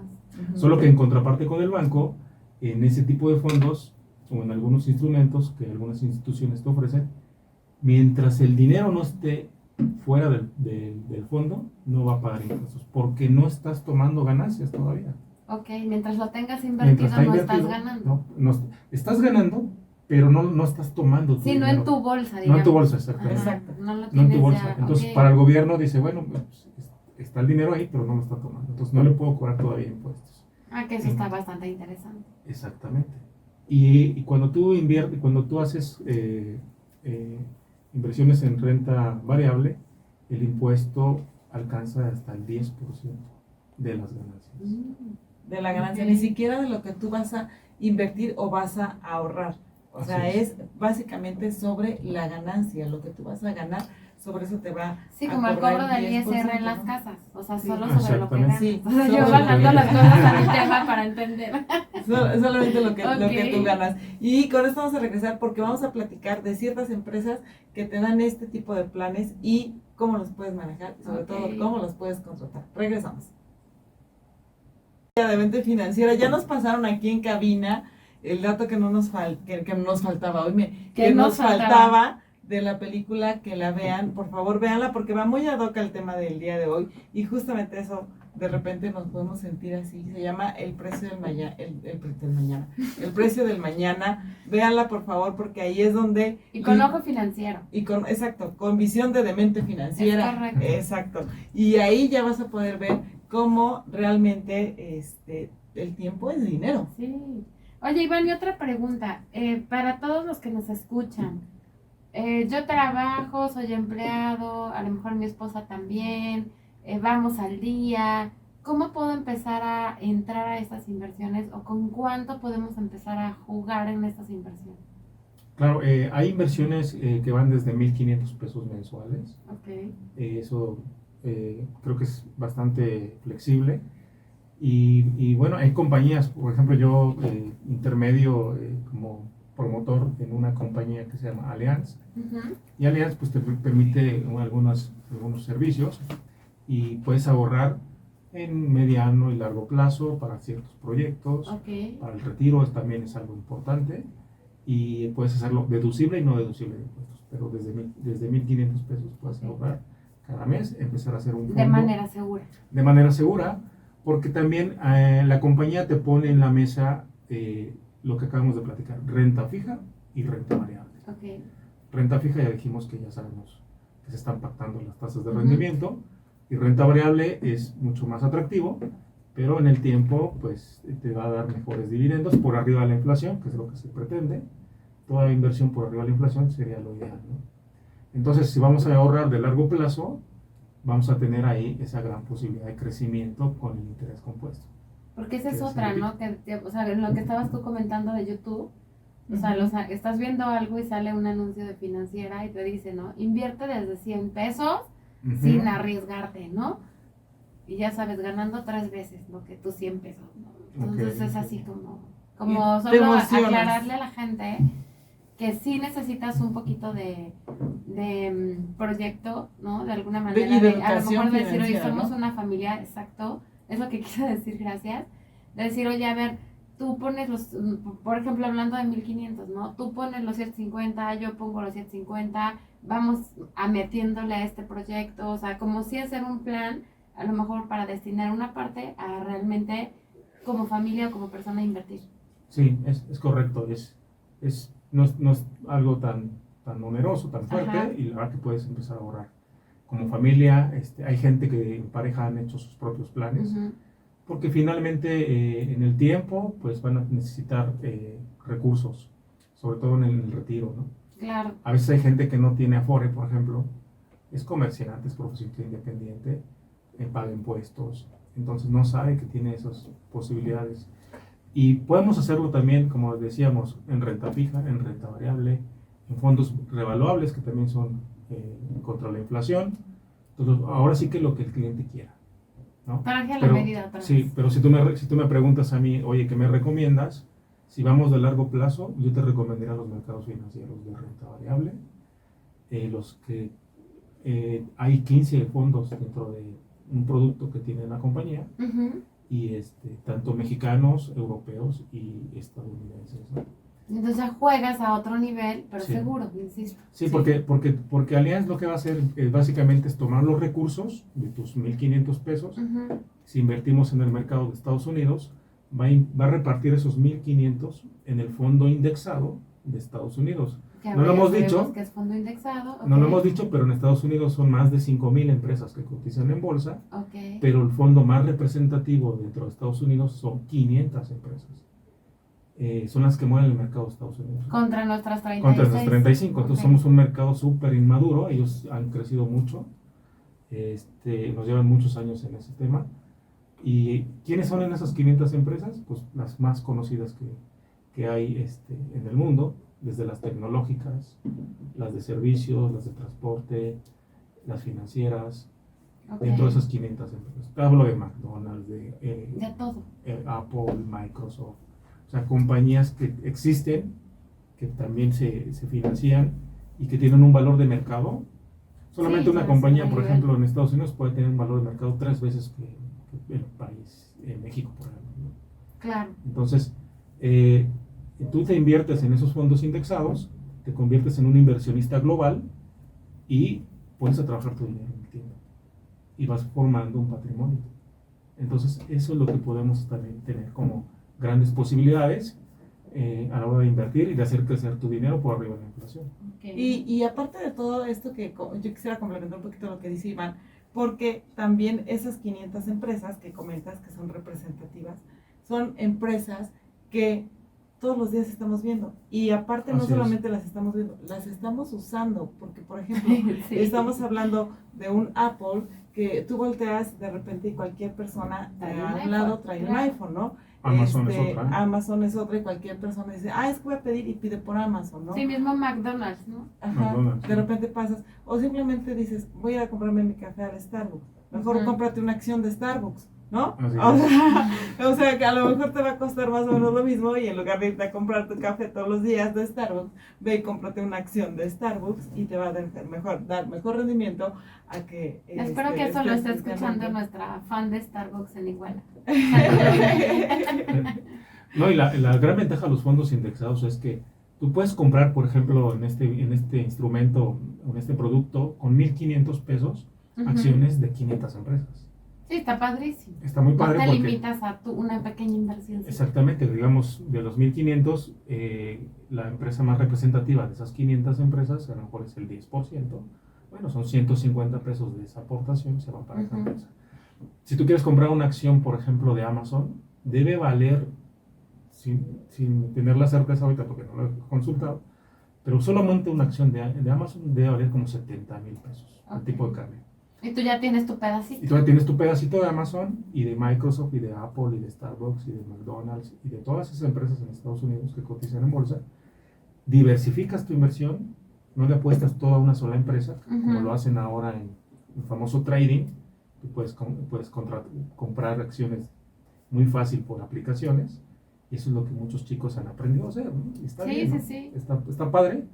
[SPEAKER 3] más.
[SPEAKER 4] Solo que en contraparte con el banco, en ese tipo de fondos o en algunos instrumentos que algunas instituciones te ofrecen, mientras el dinero no esté fuera del fondo, no va a pagar impuestos, porque no estás tomando ganancias todavía.
[SPEAKER 3] Ok, mientras lo tengas
[SPEAKER 4] Mientras
[SPEAKER 3] invertido
[SPEAKER 4] está
[SPEAKER 3] no
[SPEAKER 4] invertido,
[SPEAKER 3] estás ganando.
[SPEAKER 4] estás ganando, pero no estás tomando tu
[SPEAKER 3] Sí, no
[SPEAKER 4] dinero.
[SPEAKER 3] en tu bolsa,
[SPEAKER 4] No
[SPEAKER 3] digamos.
[SPEAKER 4] en tu bolsa, exactamente.
[SPEAKER 3] Ajá,
[SPEAKER 2] Exacto.
[SPEAKER 3] no lo
[SPEAKER 4] No en
[SPEAKER 3] tienes
[SPEAKER 4] tu bolsa.
[SPEAKER 3] ya,
[SPEAKER 4] Entonces,
[SPEAKER 3] ok.
[SPEAKER 4] para el gobierno dice, bueno, pues, está el dinero ahí, pero no lo está tomando. Entonces, no le puedo cobrar todavía impuestos.
[SPEAKER 3] Ah, que eso está bastante interesante.
[SPEAKER 4] Exactamente. Y cuando tú inviertes, cuando tú haces inversiones en renta variable, el impuesto alcanza hasta el 10% de las ganancias.
[SPEAKER 2] De la ganancia,
[SPEAKER 3] Ok.
[SPEAKER 2] ni siquiera de lo que tú vas a invertir o vas a ahorrar. O
[SPEAKER 4] Así
[SPEAKER 2] sea,
[SPEAKER 4] es.
[SPEAKER 2] es básicamente sobre la ganancia, lo que tú vas a ganar, sobre eso te va
[SPEAKER 3] Sí,
[SPEAKER 2] a
[SPEAKER 3] como el
[SPEAKER 2] cobrar
[SPEAKER 3] cobro del
[SPEAKER 2] 10%,
[SPEAKER 3] ISR en las
[SPEAKER 2] ¿no?
[SPEAKER 3] casas, o sea,
[SPEAKER 2] Sí.
[SPEAKER 3] solo sobre lo que ganas.
[SPEAKER 2] Sí,
[SPEAKER 3] O sea,
[SPEAKER 2] sobre
[SPEAKER 3] yo
[SPEAKER 2] lo
[SPEAKER 3] bajando
[SPEAKER 2] que
[SPEAKER 3] las
[SPEAKER 2] ganas.
[SPEAKER 3] cosas a mi tema para entender.
[SPEAKER 2] Solamente lo que
[SPEAKER 3] Ok.
[SPEAKER 2] tú ganas. Y con esto vamos a regresar porque vamos a platicar de ciertas empresas que te dan este tipo de planes y cómo los puedes manejar y sobre
[SPEAKER 3] Ok.
[SPEAKER 2] todo cómo los puedes contratar. Regresamos. de mente financiera. Ya nos pasaron aquí en cabina el dato que no nos faltaba hoy, que nos faltaba de la película, que la vean, por favor véanla, porque va muy ad hoc al tema del día de hoy, y justamente eso, de repente nos podemos sentir así. Se llama El precio del mañana, El precio del mañana. Véanla, por favor, porque ahí es donde...
[SPEAKER 3] Y con ojo financiero.
[SPEAKER 2] Exacto, con visión de demente financiera.
[SPEAKER 3] Es correcto.
[SPEAKER 2] Exacto. Y ahí ya vas a poder ver cómo realmente el tiempo es dinero.
[SPEAKER 3] Sí. Oye, Iván, y otra pregunta. Para todos los que nos escuchan, yo trabajo, soy empleado, a lo mejor mi esposa también, vamos al día. ¿Cómo puedo empezar a entrar a estas inversiones o con cuánto podemos empezar a jugar en estas inversiones?
[SPEAKER 4] Claro, hay inversiones que van desde 1,500 pesos mensuales.
[SPEAKER 3] Ok.
[SPEAKER 4] Eso creo que es bastante flexible. Y bueno, hay compañías, por ejemplo, yo intermedio como promotor en una compañía que se llama Allianz.
[SPEAKER 3] Uh-huh.
[SPEAKER 4] Y Allianz pues te permite algunos servicios y puedes ahorrar en mediano y largo plazo para ciertos proyectos.
[SPEAKER 3] Okay.
[SPEAKER 4] Para el retiro también es algo importante, y puedes hacerlo deducible y no deducible de impuestos, pero desde 1,500 pesos puedes ahorrar cada mes, empezar a hacer un fondo.
[SPEAKER 3] De manera segura.
[SPEAKER 4] De manera segura, porque también la compañía te pone en la mesa lo que acabamos de platicar: renta fija y renta variable.
[SPEAKER 3] Okay.
[SPEAKER 4] Renta fija ya dijimos que ya sabemos que se están pactando las tasas de rendimiento, y renta variable es mucho más atractivo, pero en el tiempo pues te va a dar mejores dividendos por arriba de la inflación, que es lo que se pretende. Toda inversión por arriba de la inflación sería lo ideal, ¿no? Entonces, si vamos a ahorrar de largo plazo, vamos a tener ahí esa gran posibilidad de crecimiento con el interés compuesto.
[SPEAKER 3] Porque esa es otra, ¿no? O sea, en lo que estabas tú comentando de YouTube, o sea, estás viendo algo y sale un anuncio de financiera y te dice, ¿no? Invierte desde 100 pesos sin arriesgarte, ¿no? Y ya sabes, ganando 3 veces lo que tus 100 pesos, ¿no? Entonces es así como solo aclararle a la gente que sí necesitas un poquito de proyecto, ¿no? De alguna manera, a lo mejor decir, oye, somos una familia, exacto, es lo que quise decir, gracias, de decir, oye, a ver, tú pones por ejemplo, hablando de 1,500, ¿no? Tú pones los 150, yo pongo los 150, vamos metiéndole a este proyecto, o sea, como si hacer un plan, a lo mejor para destinar una parte a realmente como familia o como persona invertir.
[SPEAKER 4] Sí, es correcto, no es algo tan oneroso, tan fuerte. Ajá. Y la verdad que puedes empezar a ahorrar. Como familia, hay gente que en pareja han hecho sus propios planes, porque finalmente en el tiempo pues van a necesitar recursos, sobre todo en el retiro, ¿no?
[SPEAKER 3] Claro.
[SPEAKER 4] A veces hay gente que no tiene Afore, por ejemplo, es comerciante, es profesional independiente, paga impuestos, entonces no sabe que tiene esas posibilidades. Y podemos hacerlo también, como decíamos, en renta fija, en renta variable, en fondos revaluables que también son contra la inflación. Entonces, ahora sí que lo que el cliente quiera, ¿no?
[SPEAKER 3] Traje a la medida otra vez.
[SPEAKER 4] Sí, pero si tú me preguntas a mí, oye, ¿qué me recomiendas? Si vamos de largo plazo, yo te recomendaría los mercados financieros de renta variable, los que hay 15 fondos dentro de un producto que tiene la compañía, y tanto mexicanos, europeos y estadounidenses, ¿no?
[SPEAKER 3] Entonces juegas a otro nivel, pero sí. Seguro, insisto.
[SPEAKER 4] Sí, porque Allianz lo que va a hacer básicamente es tomar los recursos de tus 1,500 pesos, si invertimos en el mercado de Estados Unidos, va a repartir esos 1,500 en el fondo indexado de Estados Unidos. No lo hemos dicho,
[SPEAKER 3] que es fondo indexado, okay.
[SPEAKER 4] No lo hemos dicho, pero en Estados Unidos son más de 5,000 empresas que cotizan en bolsa,
[SPEAKER 3] okay.
[SPEAKER 4] Pero el fondo más representativo dentro de Estados Unidos son 500 empresas. Son las que mueven el mercado de Estados Unidos.
[SPEAKER 3] Contra nuestras 35.
[SPEAKER 4] Contra nuestras 35, entonces somos un mercado súper inmaduro, ellos han crecido mucho, nos llevan muchos años en ese tema. ¿Y quiénes son en esas 500 empresas? Pues las más conocidas que hay en el mundo, desde las tecnológicas, las de servicios, las de transporte, las financieras, okay. Dentro de esas 500 empresas. Hablo de McDonald's,
[SPEAKER 3] de todo.
[SPEAKER 4] Apple, Microsoft, o sea, compañías que existen, que también se financian y que tienen un valor de mercado. Solamente una compañía, por ejemplo, en Estados Unidos puede tener un valor de mercado 3 veces que el país, México, por ejemplo.
[SPEAKER 3] Claro.
[SPEAKER 4] Entonces, tú te inviertes en esos fondos indexados, te conviertes en un inversionista global y pones a trabajar tu dinero en el tiempo. Y vas formando un patrimonio. Entonces, eso es lo que podemos también tener como grandes posibilidades a la hora de invertir y de hacer crecer tu dinero por arriba de la inflación.
[SPEAKER 3] Okay.
[SPEAKER 2] Y aparte de todo esto, yo quisiera complementar un poquito lo que dice Iván, porque también esas 500 empresas que comentas que son representativas, son empresas que todos los días estamos viendo. Y aparte no
[SPEAKER 4] Así
[SPEAKER 2] solamente las estamos viendo, las estamos usando, porque por ejemplo,
[SPEAKER 3] Sí.
[SPEAKER 2] estamos hablando de un Apple que tú volteas de repente y cualquier persona
[SPEAKER 3] Trae
[SPEAKER 2] de
[SPEAKER 3] un
[SPEAKER 2] a un
[SPEAKER 3] iPhone,
[SPEAKER 2] lado trae un
[SPEAKER 3] claro.
[SPEAKER 2] iPhone, ¿no?
[SPEAKER 4] Amazon es otra.
[SPEAKER 2] Amazon es otra y cualquier persona dice, es que voy a pedir y pide por Amazon, ¿no?
[SPEAKER 3] Sí, mismo McDonald's, ¿no?
[SPEAKER 2] Ajá,
[SPEAKER 4] McDonald's,
[SPEAKER 2] de
[SPEAKER 4] sí.
[SPEAKER 2] repente pasas, o simplemente dices, voy a ir a comprarme mi café al Starbucks, mejor cómprate una acción de Starbucks, ¿no?
[SPEAKER 4] Así
[SPEAKER 2] O sea, que a lo mejor te va a costar más o menos lo mismo y en lugar de irte a comprar tu café todos los días de Starbucks, ve y cómprate una acción de Starbucks y te va a dar mejor rendimiento a que...
[SPEAKER 3] Espero que eso lo esté
[SPEAKER 2] estés
[SPEAKER 3] escuchando
[SPEAKER 2] ganando.
[SPEAKER 3] nuestra fan de Starbucks en Iguala.
[SPEAKER 4] No, y la gran ventaja de los fondos indexados es que tú puedes comprar, por ejemplo, en este instrumento, en este producto, con 1,500 pesos,
[SPEAKER 3] Ujú.
[SPEAKER 4] acciones de 500 empresas.
[SPEAKER 3] Sí, está padrísimo.
[SPEAKER 4] Está muy
[SPEAKER 3] No
[SPEAKER 4] padre
[SPEAKER 3] te
[SPEAKER 4] porque...
[SPEAKER 3] limitas a una pequeña inversión.
[SPEAKER 4] Exactamente, digamos, de los 1,500, la empresa más representativa de esas 500 empresas, a lo mejor es el 10%, bueno, son 150 pesos de esa aportación, se van para esa
[SPEAKER 3] Ujú.
[SPEAKER 4] empresa. Si tú quieres comprar una acción, por ejemplo, de Amazon, debe valer, sin tener la certeza ahorita porque no lo he consultado, pero solamente una acción de Amazon debe valer como 70,000 pesos, el
[SPEAKER 3] Ok.
[SPEAKER 4] tipo de cambio.
[SPEAKER 3] Y tú ya tienes tu pedacito.
[SPEAKER 4] Y tú ya tienes tu pedacito de Amazon y de Microsoft y de Apple y de Starbucks y de McDonald's y de todas esas empresas en Estados Unidos que cotizan en bolsa. Diversificas tu inversión, no le apuestas toda a una sola empresa, como
[SPEAKER 3] Ujú.
[SPEAKER 4] lo hacen ahora en el famoso trading. Tú puedes comprar acciones muy fácil por aplicaciones y eso es lo que muchos chicos han aprendido a hacer, ¿no? Y está
[SPEAKER 3] Sí,
[SPEAKER 4] bien, ¿no?
[SPEAKER 3] sí.
[SPEAKER 4] Está padre,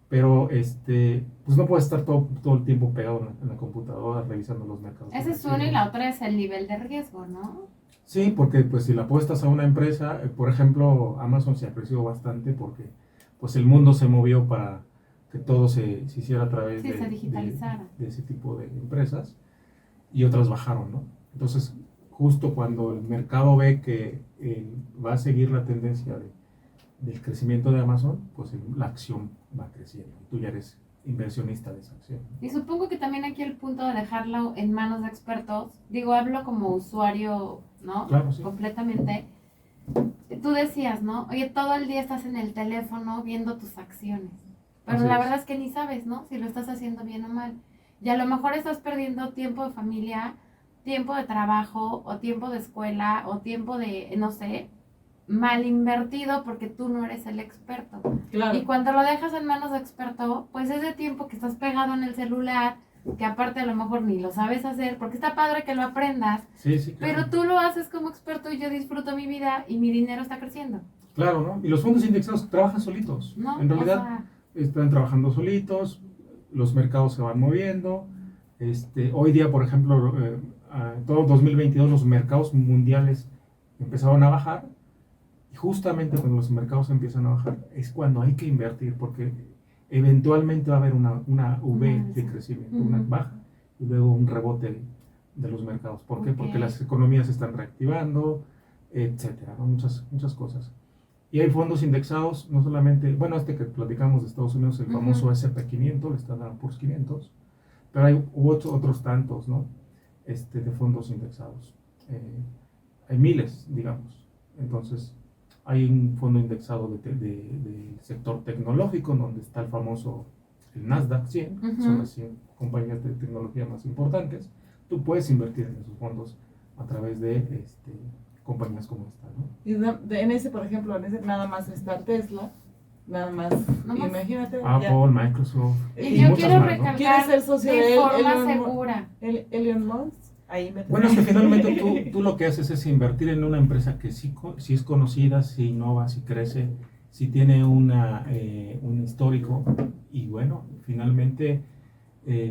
[SPEAKER 4] pero pues no puedes estar todo el tiempo pegado en la computadora revisando los mercados.
[SPEAKER 3] Esa es una y la otra es el nivel de riesgo, ¿no?
[SPEAKER 4] Sí, porque pues si la apuestas a una empresa, por ejemplo, Amazon se apreció bastante porque pues el mundo se movió para que todo se hiciera a través
[SPEAKER 3] Sí, se digitalizara.
[SPEAKER 4] de ese tipo de empresas y otras bajaron, ¿no? Entonces, justo cuando el mercado ve que va a seguir la tendencia del crecimiento de Amazon, pues la acción va creciendo. Tú ya eres inversionista de esa acción.
[SPEAKER 3] Y supongo que también aquí el punto de dejarlo en manos de expertos, digo, hablo como usuario, ¿no?
[SPEAKER 4] Claro, sí.
[SPEAKER 3] Completamente. Tú decías, ¿no? Oye, todo el día estás en el teléfono viendo tus acciones. Pero
[SPEAKER 4] Así
[SPEAKER 3] la
[SPEAKER 4] es.
[SPEAKER 3] verdad es que ni sabes, ¿no? Si lo estás haciendo bien o mal. Y a lo mejor estás perdiendo tiempo de familia, tiempo de trabajo, o tiempo de escuela, o tiempo de, no sé, mal invertido porque tú no eres el experto.
[SPEAKER 2] Claro.
[SPEAKER 3] Y cuando lo dejas en manos de experto, pues ese tiempo que estás pegado en el celular, que aparte a lo mejor ni lo sabes hacer, porque está padre que lo aprendas,
[SPEAKER 4] Sí, sí, claro.
[SPEAKER 3] pero tú lo haces como experto y yo disfruto mi vida y mi dinero está creciendo,
[SPEAKER 4] Claro, ¿no? Y los fondos indexados trabajan solitos.
[SPEAKER 3] ¿no?
[SPEAKER 4] En realidad,
[SPEAKER 3] O sea,
[SPEAKER 4] están trabajando solitos, los mercados se van moviendo. Hoy día, por ejemplo, todo 2022 los mercados mundiales empezaron a bajar y justamente cuando los mercados empiezan a bajar es cuando hay que invertir porque eventualmente va a haber una V de crecimiento, una
[SPEAKER 3] Ujú.
[SPEAKER 4] baja y luego un rebote de los mercados. ¿Por qué?
[SPEAKER 3] Ok.
[SPEAKER 4] Porque las economías se están reactivando, etcétera, ¿no? Muchas cosas. Y hay fondos indexados, no solamente, bueno, que platicamos de Estados Unidos, el
[SPEAKER 3] Ujú.
[SPEAKER 4] famoso S&P 500, el Standard Poor's 500, pero hay otros tantos, ¿no? De fondos indexados. Hay miles, digamos. Entonces, hay un fondo indexado del sector tecnológico, donde está el famoso el Nasdaq 100,
[SPEAKER 3] Ujú.
[SPEAKER 4] son las 100 compañías de tecnología más importantes. Tú puedes invertir en esos fondos a través de compañías como esta, ¿no?
[SPEAKER 2] Y en ese, por ejemplo, en ese nada más está Tesla, nada más,
[SPEAKER 3] Nada más.
[SPEAKER 2] imagínate.
[SPEAKER 4] Apple, Microsoft
[SPEAKER 3] y
[SPEAKER 2] Y
[SPEAKER 3] yo
[SPEAKER 4] muchas
[SPEAKER 3] quiero
[SPEAKER 4] más, ¿no?
[SPEAKER 3] recalcar
[SPEAKER 2] ¿Quieres ser socio de
[SPEAKER 3] de
[SPEAKER 2] él,
[SPEAKER 3] forma
[SPEAKER 2] Elon Musk?
[SPEAKER 3] segura.
[SPEAKER 2] Elon Musk, ahí me
[SPEAKER 4] Bueno, es que finalmente tú lo que haces es invertir en una empresa que sí es conocida, si innova, si crece, si tiene un histórico y bueno, finalmente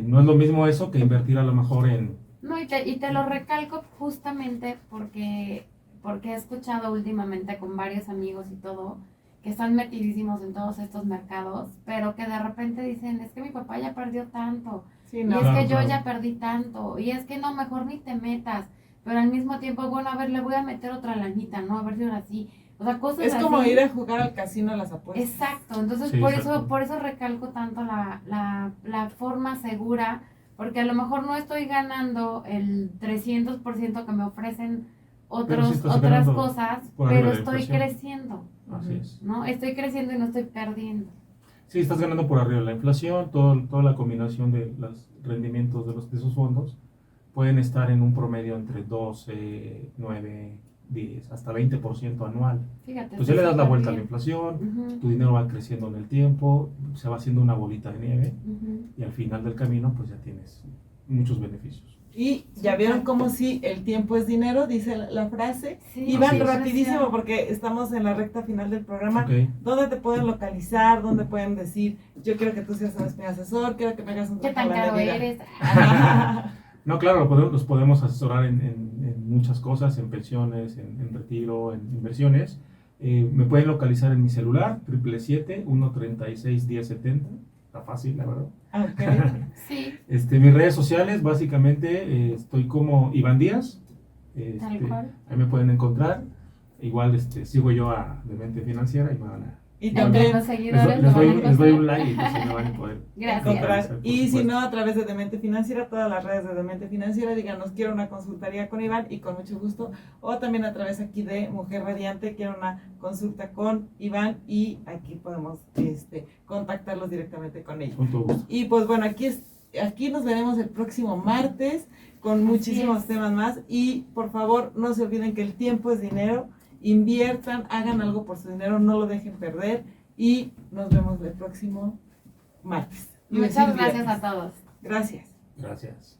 [SPEAKER 4] no es lo mismo eso que invertir a lo mejor en...
[SPEAKER 3] No, y te lo recalco justamente porque porque he escuchado últimamente con varios amigos y todo, que están metidísimos en todos estos mercados, pero que de repente dicen, es que mi papá ya perdió tanto,
[SPEAKER 2] Sí,
[SPEAKER 3] y
[SPEAKER 2] no.
[SPEAKER 3] es
[SPEAKER 4] Claro,
[SPEAKER 3] que yo
[SPEAKER 4] claro.
[SPEAKER 3] ya perdí tanto, y es que no, mejor ni te metas, pero al mismo tiempo, bueno, a ver, le voy a meter otra lanita, ¿no? A ver si ahora sí, o sea, cosas
[SPEAKER 2] Es
[SPEAKER 3] así.
[SPEAKER 2] como ir a jugar al casino a las apuestas.
[SPEAKER 3] Exacto, entonces
[SPEAKER 4] Sí,
[SPEAKER 3] por
[SPEAKER 4] exacto.
[SPEAKER 3] eso recalco tanto la forma segura, porque a lo mejor no estoy ganando el 300% que me ofrecen
[SPEAKER 4] Pero sí estás
[SPEAKER 3] otras
[SPEAKER 4] ganando
[SPEAKER 3] cosas,
[SPEAKER 4] por arriba
[SPEAKER 3] pero
[SPEAKER 4] de la
[SPEAKER 3] estoy
[SPEAKER 4] inflación.
[SPEAKER 3] creciendo,
[SPEAKER 4] Así es.
[SPEAKER 3] ¿no? Estoy creciendo y no estoy perdiendo.
[SPEAKER 4] Sí, estás ganando por arriba de la inflación, toda la combinación de los rendimientos de esos fondos pueden estar en un promedio entre 12, 9, 10, hasta 20% anual.
[SPEAKER 3] Fíjate.
[SPEAKER 4] Pues ya le das la
[SPEAKER 3] súper
[SPEAKER 4] vuelta a la
[SPEAKER 3] bien.
[SPEAKER 4] inflación,
[SPEAKER 3] Ujú,
[SPEAKER 4] tu dinero va creciendo en el tiempo, se va haciendo una bolita de nieve
[SPEAKER 3] ujú.
[SPEAKER 4] y al final del camino pues ya tienes muchos beneficios.
[SPEAKER 2] Y ya vieron cómo sí, el tiempo es dinero, dice la frase.
[SPEAKER 3] Sí,
[SPEAKER 2] Y van
[SPEAKER 4] así es.
[SPEAKER 2] rapidísimo porque estamos en la recta final del programa.
[SPEAKER 4] Ok.
[SPEAKER 2] ¿Dónde te pueden localizar? ¿Dónde pueden decir, yo quiero que tú seas mi asesor, quiero que me hagas un
[SPEAKER 3] ¿Qué
[SPEAKER 2] trabajo
[SPEAKER 3] tan
[SPEAKER 2] a la
[SPEAKER 3] caro
[SPEAKER 2] vida?
[SPEAKER 3] eres?
[SPEAKER 4] No, claro, los podemos asesorar en muchas cosas, en pensiones, en retiro, en inversiones. Me pueden localizar en mi celular, 777-136-1070. Está fácil, la verdad.
[SPEAKER 2] Ok.
[SPEAKER 3] Sí,
[SPEAKER 4] Mis redes sociales, básicamente, estoy como Iván Díaz.
[SPEAKER 3] tal cual.
[SPEAKER 4] Ahí me pueden encontrar. Igual sigo yo a Demente Financiera y me van a...
[SPEAKER 2] Y
[SPEAKER 3] Entre
[SPEAKER 2] también
[SPEAKER 3] los seguidores
[SPEAKER 4] les
[SPEAKER 3] lo van a
[SPEAKER 4] doy un
[SPEAKER 3] encontrar.
[SPEAKER 4] like y pues me van a poder
[SPEAKER 3] Gracias.
[SPEAKER 2] encontrar.
[SPEAKER 4] localizar, por
[SPEAKER 2] Y si
[SPEAKER 4] supuesto.
[SPEAKER 2] no, a través de Demente Financiera, todas las redes de Demente Financiera, díganos, quiero una consultoría con Iván y con mucho gusto. O también a través aquí de Mujer Radiante, quiero una consulta con Iván y aquí podemos contactarlos directamente con ellos.
[SPEAKER 4] Con todo gusto.
[SPEAKER 2] Y pues bueno, aquí nos veremos el próximo martes con muchísimos
[SPEAKER 3] es.
[SPEAKER 2] temas más. Y por favor, no se olviden que el tiempo es dinero. Inviertan, hagan algo por su dinero, no lo dejen perder. Y nos vemos el próximo martes. Iba a decir
[SPEAKER 3] Muchas gracias
[SPEAKER 2] viernes.
[SPEAKER 3] a todos.
[SPEAKER 2] Gracias.
[SPEAKER 4] Gracias.